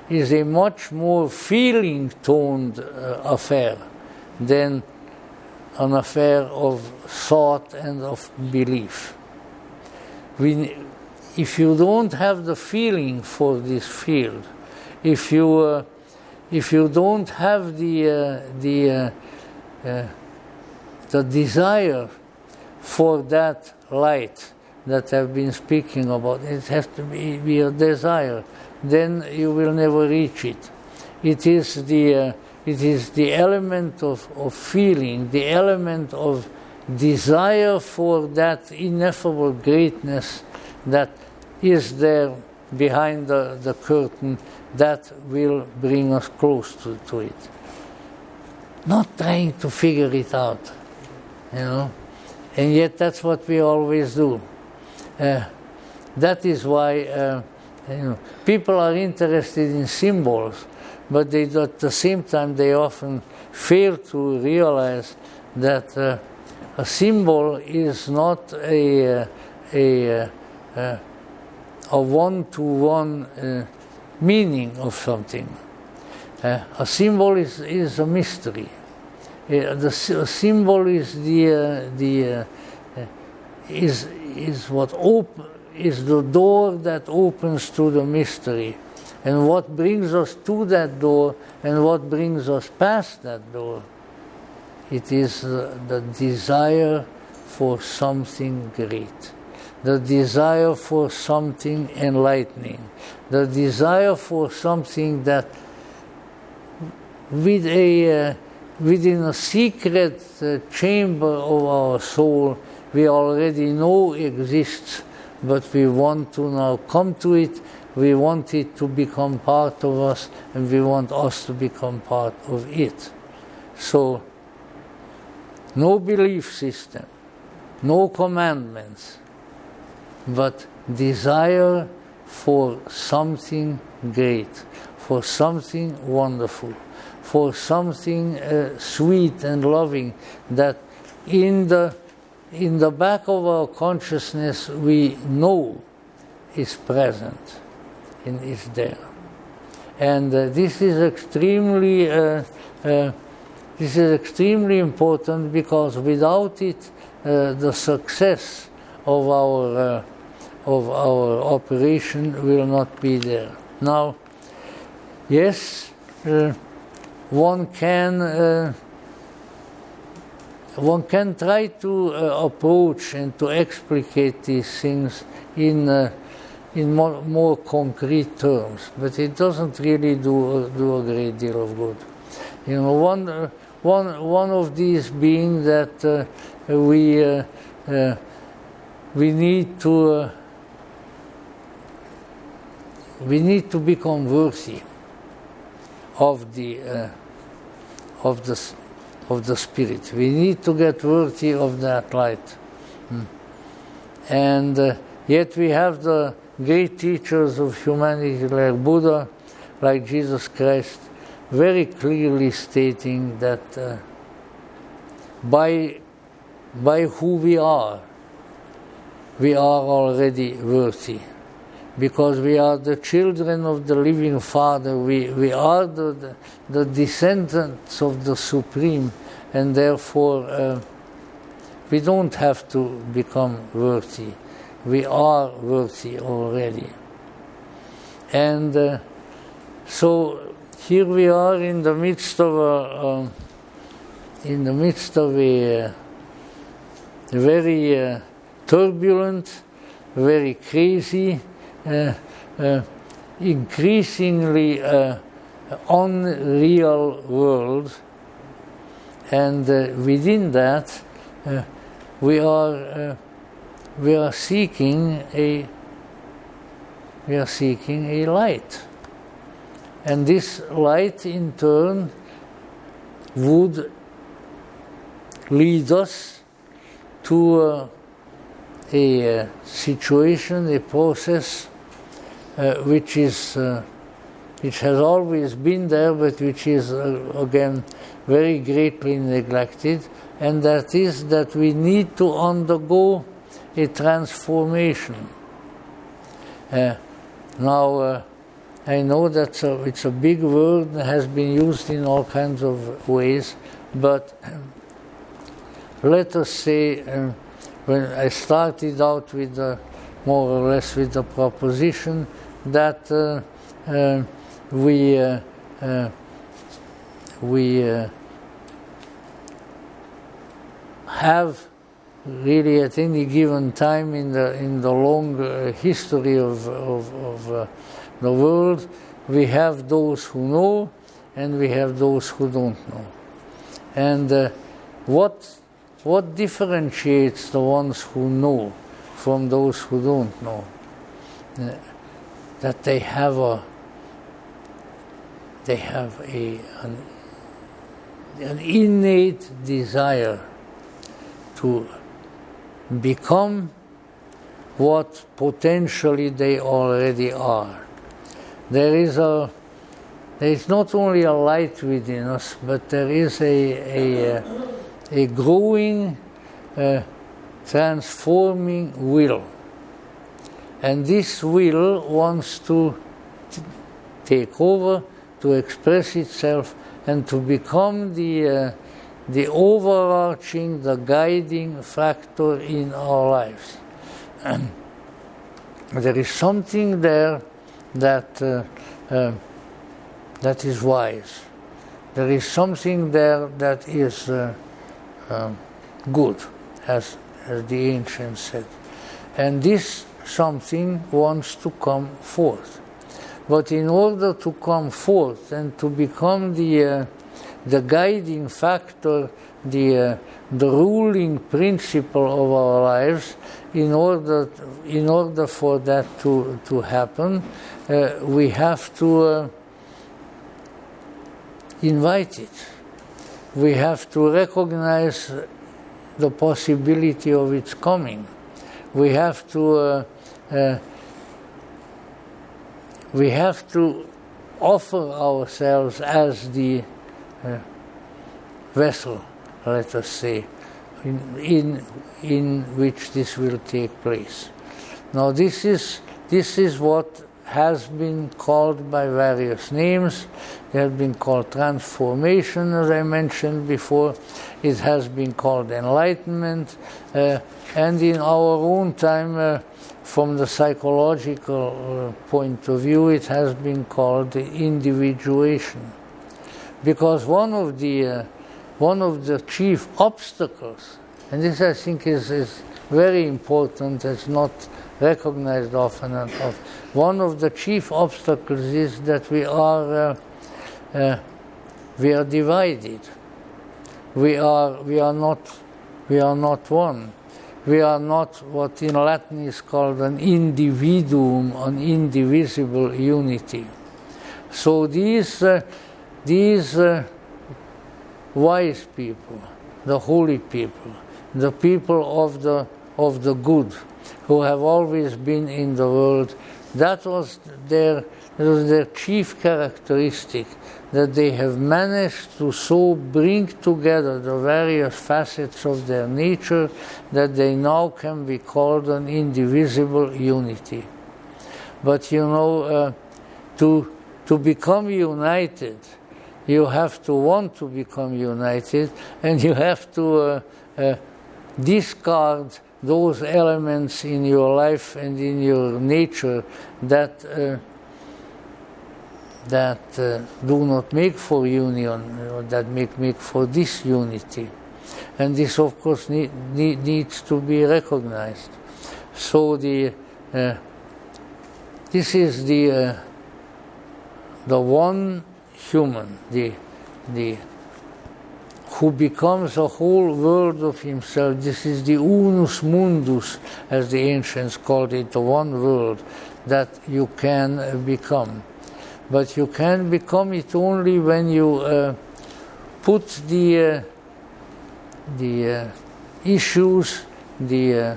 is a much more feeling-toned affair than an affair of thought and of belief. If you don't have the feeling for this field, if you don't have the desire for that light that I've been speaking about, it has to be a desire, then you will never reach it. It is the element of feeling, the element of desire for that ineffable greatness that is there behind the curtain that will bring us close to it. Not trying to figure it out, and yet that's what we always do. That is why people are interested in symbols, but at the same time they often fail to realize that a symbol is not a one-to-one meaning of something. A symbol is a mystery. A symbol is is the door that opens to the mystery, and what brings us to that door, and what brings us past that door. It is the desire for something great, the desire for something enlightening, the desire for something that within a secret chamber of our soul we already know exists, but we want to now come to it, we want it to become part of us, and we want us to become part of it. So, no belief system, no commandments, but desire for something great, for something wonderful, for something sweet and loving that in the back of our consciousness we know is present and is there. And this is extremely important, because without it the success of our operation will not be there. Now, yes, one can try to approach and to explicate these things in more concrete terms, but it doesn't really do a great deal of good. One of these being that we need to become worthy of the spirit. We need to get worthy of that light. And yet we have the great teachers of humanity like Buddha, like Jesus Christ, very clearly stating that by who we are already worthy. Because we are the children of the living Father, we are the descendants of the Supreme, and therefore we don't have to become worthy. We are worthy already. And so here we are in the midst of a very turbulent, very crazy, increasingly unreal world, and within that we are seeking a light, and this light in turn would lead us to a situation, a process which has always been there, but which is again very greatly neglected, and that is that we need to undergo a transformation. Now, I know that it's a big word and has been used in all kinds of ways, but let us say, when I started out with more or less with the proposition that we have really at any given time in the long history of the world, we have those who know and we have those who don't know. And what differentiates the ones who know from those who don't know? that they have an innate desire to become what potentially they already are. There is not only a light within us, but there is a growing, transforming will. And this will wants to take over, to express itself, and to become the overarching, the guiding factor in our lives. There is something there that is wise. There is something there that is good, as the ancients said. And this something wants to come forth. But in order to come forth and to become the guiding factor, the ruling principle of our lives, in order for that to happen, we have to invite it. We have to recognize the possibility of its coming. We have to offer ourselves as the vessel, let us say, in which this will take place. Now this is what has been called by various names. It has been called transformation, as I mentioned before. It has been called enlightenment, and in our own time, from the psychological point of view, it has been called individuation. Because one of the chief obstacles, and this I think is very important, it's not recognized often enough. One of the chief obstacles is that we are divided. We are not one. We are not what in Latin is called an individuum, an indivisible unity. So these wise people, the holy people, the people of the good, who have always been in the world, that was their chief characteristic, that they have managed to so bring together the various facets of their nature that they now can be called an indivisible unity. But you know, to become united, you have to want to become united, and you have to discard those elements in your life and in your nature that do not make for union, that make for disunity. And this, of course, needs to be recognized. So this is the one human, who becomes a whole world of himself. This is the unus mundus, as the ancients called it, the one world that you can become. But you can become it only when you put the issues, the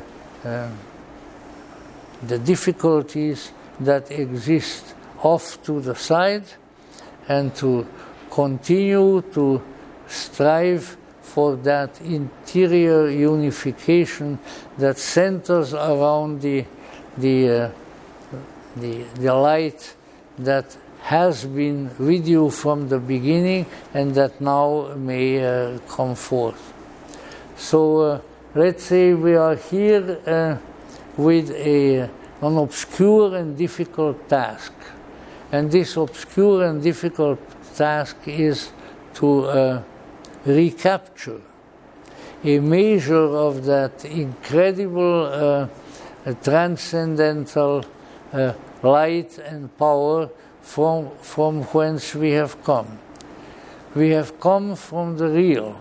difficulties that exist off to the side, and to continue to strive for that interior unification that centers around the light that has been with you from the beginning and that now may come forth. So let's say we are here with an obscure and difficult task. And this obscure and difficult task is to recapture a measure of that incredible transcendental light and power from whence we have come. We have come from the real,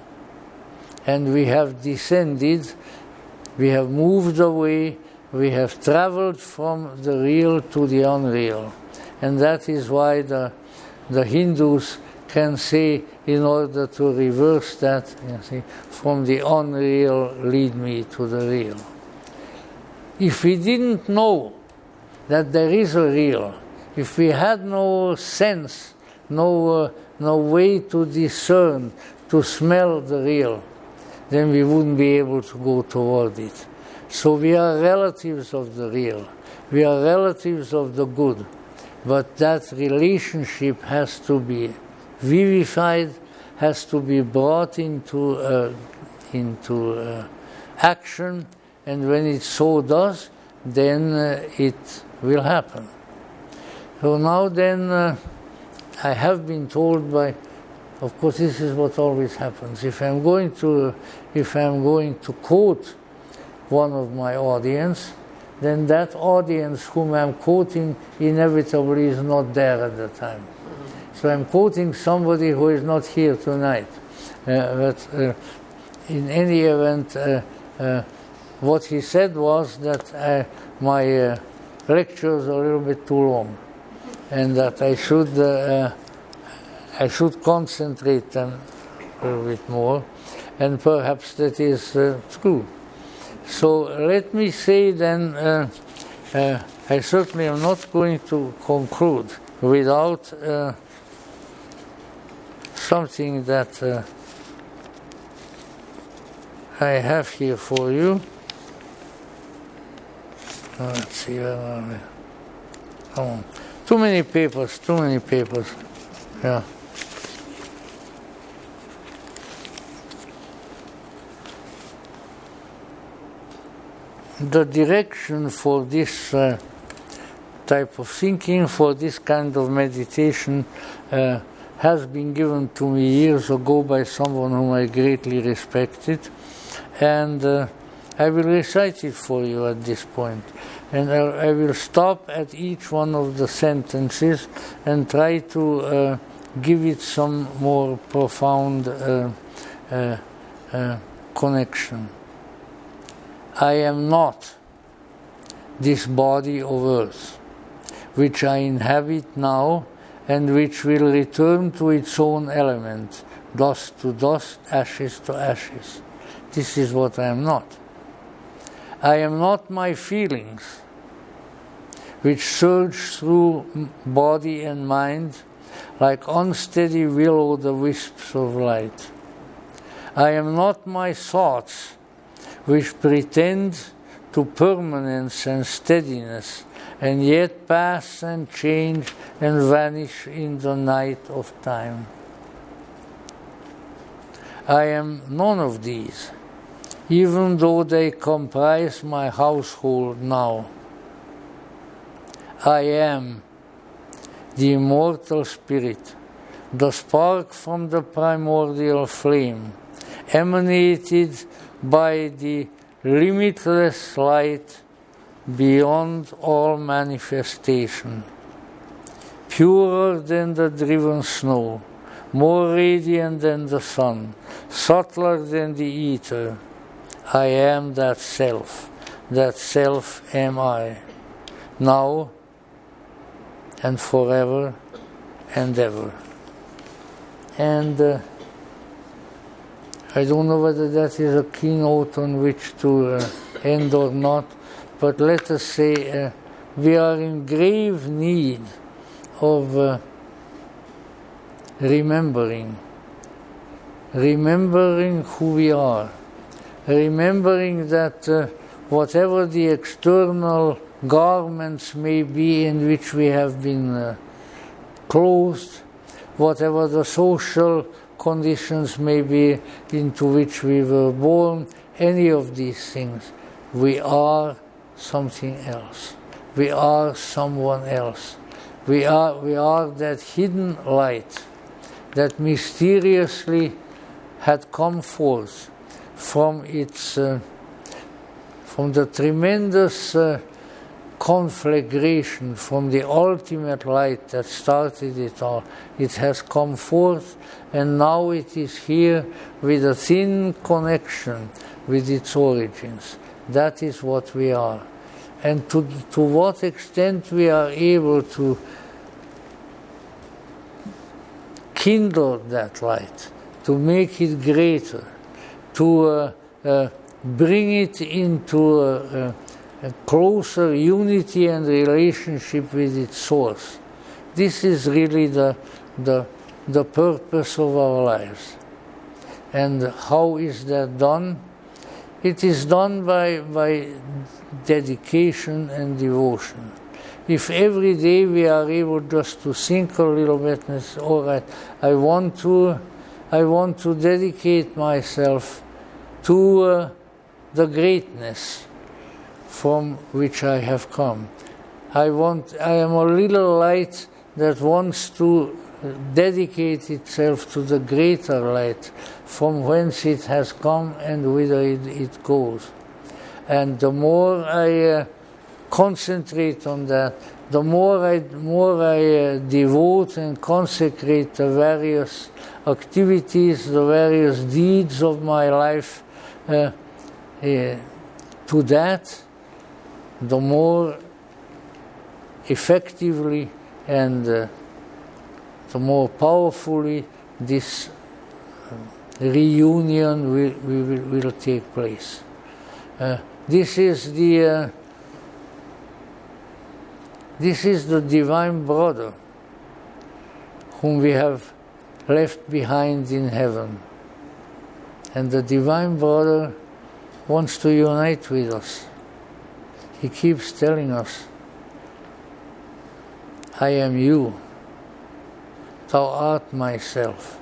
and we have descended, we have moved away we have traveled from the real to the unreal. And that is why the Hindus can say, in order to reverse that, you see, from the unreal lead me to the real. If we didn't know that there is a real, if we had no sense, no way to discern, to smell the real, then we wouldn't be able to go toward it. So we are relatives of the real. We are relatives of the good. But that relationship has to be vivified, has to be brought into action, and when it so does, then it will happen. So now then, I have been told by, of course, this is what always happens. If I'm going to quote one of my audience, then that audience whom I'm quoting inevitably is not there at the time. So I'm quoting somebody who is not here tonight. But in any event, what he said was that my lectures are a little bit too long, and that I should concentrate them a little bit more, and perhaps that is true. So let me say then, I certainly am not going to conclude without something that I have here for you. Let's see, where are we? Too many papers. Yeah. The direction for this type of thinking, for this kind of meditation, has been given to me years ago by someone whom I greatly respected, and I will recite it for you at this point. And I will stop at each one of the sentences and try to give it some more profound connection. I am not this body of earth, which I inhabit now and which will return to its own element, dust to dust, ashes to ashes. This is what I am not. I am not my feelings, which surge through body and mind like unsteady will-o'-the-wisps of light. I am not my thoughts, which pretend to permanence and steadiness, and yet pass and change and vanish in the night of time. I am none of these, even though they comprise my household now. I am the immortal spirit, the spark from the primordial flame, emanated by the limitless light beyond all manifestation, purer than the driven snow, more radiant than the sun, subtler than the ether. I am that self am I, now and forever and ever. And I don't know whether that is a keynote on which to end or not, but let us say we are in grave need of remembering who we are, remembering that whatever the external garments may be in which we have been clothed, whatever the social conditions may be into which we were born, any of these things, we are something else. We are someone else. We are that hidden light that mysteriously had come forth from its from the tremendous conflagration, from the ultimate light that started it all. It has come forth, and now it is here with a thin connection with its origins. That is what we are. and to what extent we are able to kindle that light, to make it greater, to bring it into a closer unity and relationship with its source. This is really the purpose of our lives. And how is that done? It is done by dedication and devotion. If every day we are able just to think a little bit and say, all right, I want to dedicate myself to the greatness from which I have come. I am a little light that wants to dedicate itself to the greater light from whence it has come and whither it goes. And the more I concentrate on that, the more I devote and consecrate the various activities, the various deeds of my life to that, the more effectively and the more powerfully this reunion will take place. This is the divine brother whom we have left behind in heaven. And the divine brother wants to unite with us. He keeps telling us, I am you, thou art myself.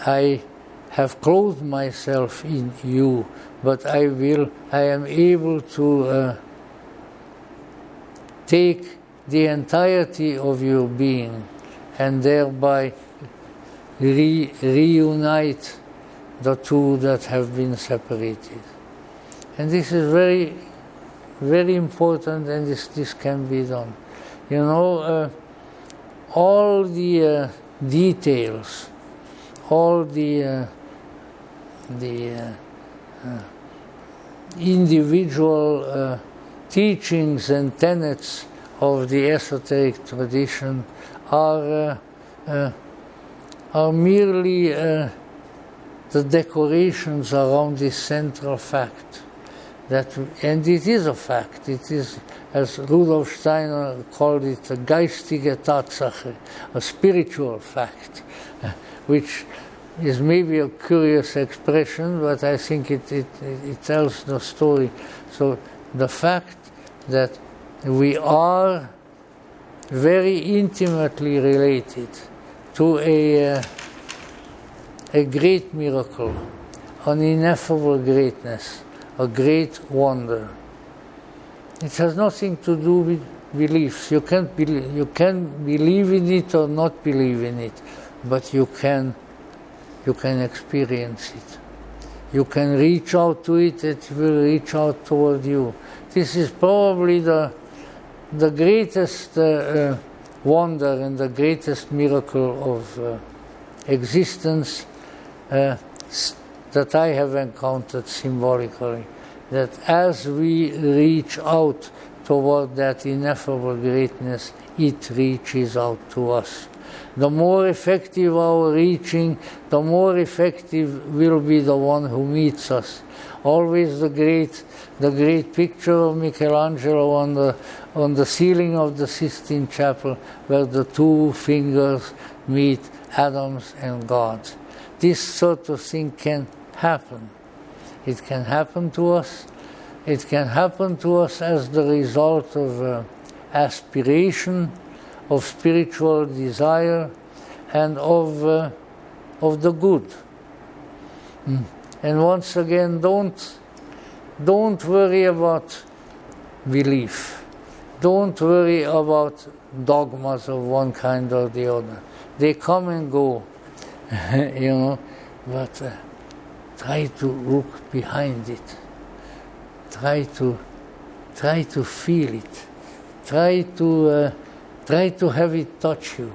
I have clothed myself in you, but I am able to take the entirety of your being and thereby reunite the two that have been separated. And this is very, very important, and this can be done. You know, all the details, all the individual teachings and tenets of the esoteric tradition are merely the decorations around this central fact. And it is a fact. It is, as Rudolf Steiner called it, a geistige Tatsache, a spiritual fact, which is maybe a curious expression, but I think it tells the story. So the fact that we are very intimately related to a great miracle, an ineffable greatness, a great wonder. It has nothing to do with beliefs. You can believe in it or not believe in it, but you can experience it. You can reach out to it, it will reach out toward you. This is probably the greatest wonder and the greatest miracle of existence that I have encountered symbolically. That as we reach out toward that ineffable greatness, it reaches out to us. The more effective our reaching, the more effective will be the one who meets us. Always the great picture of Michelangelo on the ceiling of the Sistine Chapel, where the two fingers meet, Adam's and God's. This sort of thing can happen. It can happen to us. It can happen to us as the result of aspiration, of spiritual desire, and of the good. And once again, don't worry about belief. Don't worry about dogmas of one kind or the other. They come and go, you know, but try to look behind it. Try to feel it. Try to have it touch you.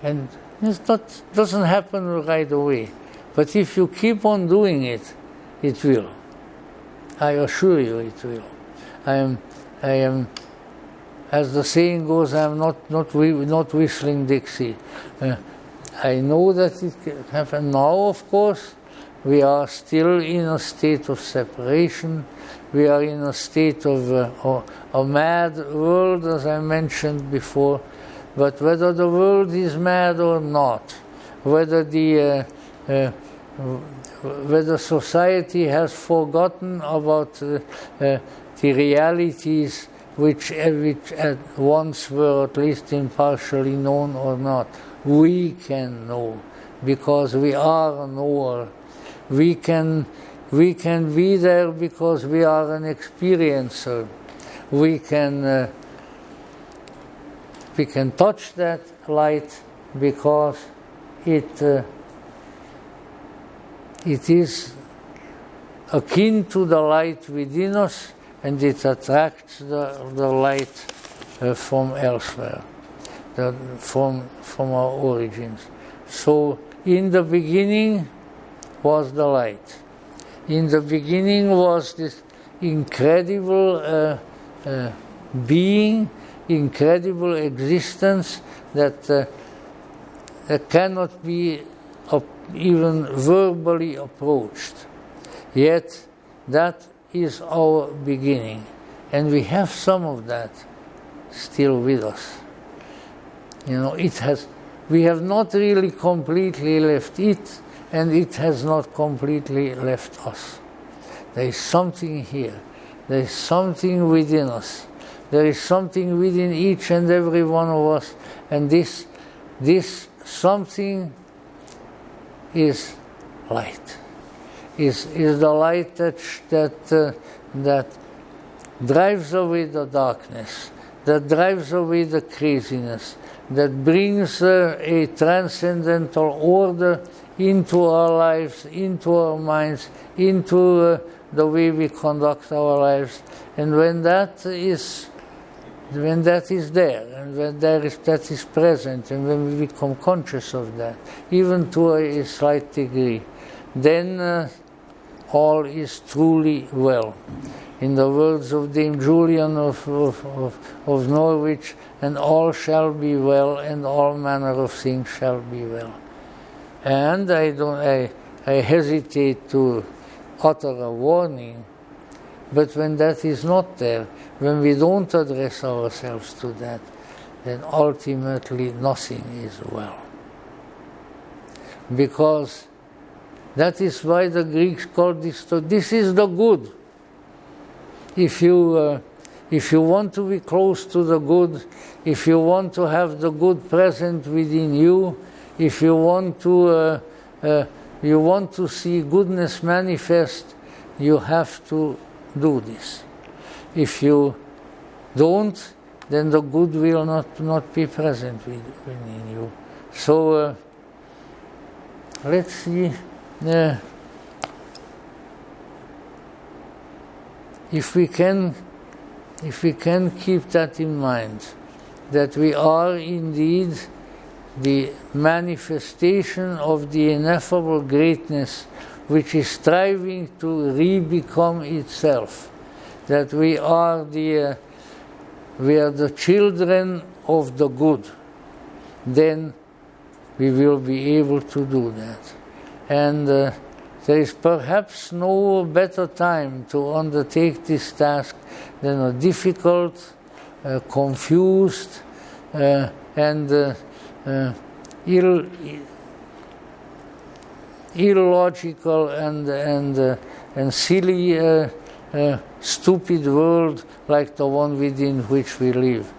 And it doesn't happen right away. But if you keep on doing it, it will. I assure you it will. I am, as the saying goes, I am not whistling Dixie. I know that it can happen now, of course. We are still in a state of separation. We are in a state of a mad world, as I mentioned before. But whether the world is mad or not, whether whether society has forgotten about the realities which at once were at least impartially known or not, we can know, because we are a knower. We can be there because we are an experiencer. We can touch that light because it is akin to the light within us, and it attracts the light from elsewhere, from our origins. So in the beginning was the light. In the beginning was this incredible being, incredible existence that cannot be even verbally approached. Yet that is our beginning, and we have some of that still with us. You know, we have not really completely left it, and it has not completely left us. There is something here. There is something within us. There is something within each and every one of us, and this something is light. Is the light that drives away the darkness, that drives away the craziness, that brings a transcendental order into our lives, into our minds, into the way we conduct our lives. And when that is there, and when that is present, and when we become conscious of that, even to a slight degree, then all is truly well. In the words of Dame Julian of Norwich, and all shall be well, and all manner of things shall be well. And I hesitate to utter a warning, but when that is not there, when we don't address ourselves to that, then ultimately nothing is well. Because that is why the Greeks called this is the good. If you want to be close to the good, if you want to have the good present within you, if you want to see goodness manifest, you have to do this. If you don't, then the good will not be present within you. So let's see if we can keep that in mind, that we are indeed the manifestation of the ineffable greatness which is striving to re-become itself, that we are the children of the good, then we will be able to do that. And there is perhaps no better time to undertake this task than a difficult, confused, and illogical and silly, stupid world like the one within which we live.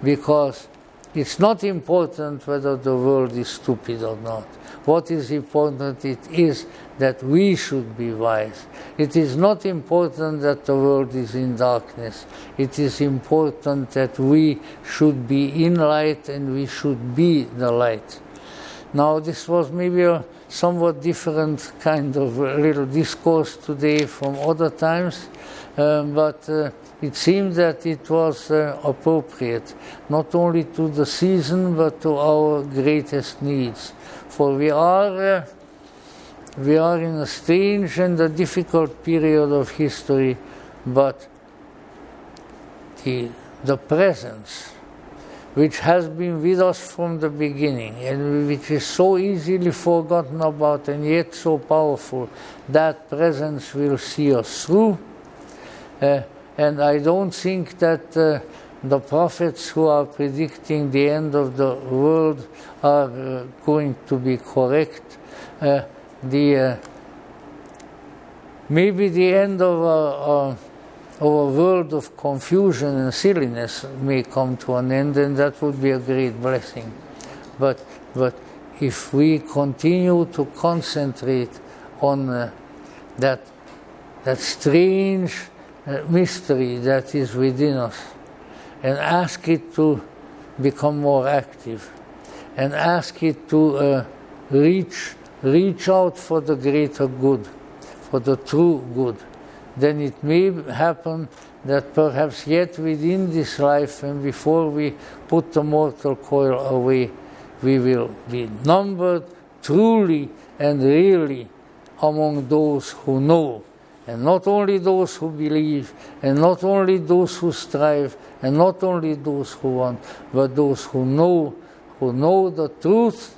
Because it's not important whether the world is stupid or not. What is important is that we should be wise. It is not important that the world is in darkness. It is important that we should be in light, and we should be the light. Now, this was maybe a somewhat different kind of little discourse today from other times, but it seemed that it was appropriate, not only to the season, but to our greatest needs. For we are in a strange and a difficult period of history, but the presence, which has been with us from the beginning and which is so easily forgotten about and yet so powerful, that presence will see us through. And I don't think that the prophets who are predicting the end of the world are going to be correct. Maybe the end of a world of confusion and silliness may come to an end, and that would be a great blessing. But if we continue to concentrate on that strange mystery that is within us, and ask it to become more active, and ask it to reach out for the greater good, for the true good, then it may happen that perhaps yet within this life and before we put the mortal coil away, we will be numbered truly and really among those who know. And not only those who believe, and not only those who strive, and not only those who want, but those who know the truth,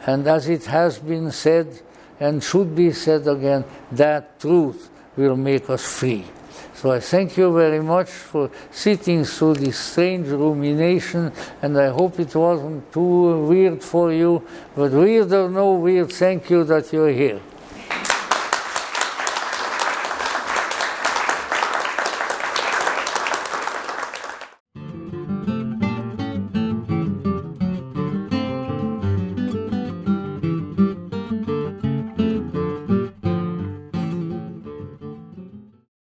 and as it has been said, and should be said again, that truth will make us free. So I thank you very much for sitting through this strange rumination, and I hope it wasn't too weird for you, but weird or no weird, thank you that you're here.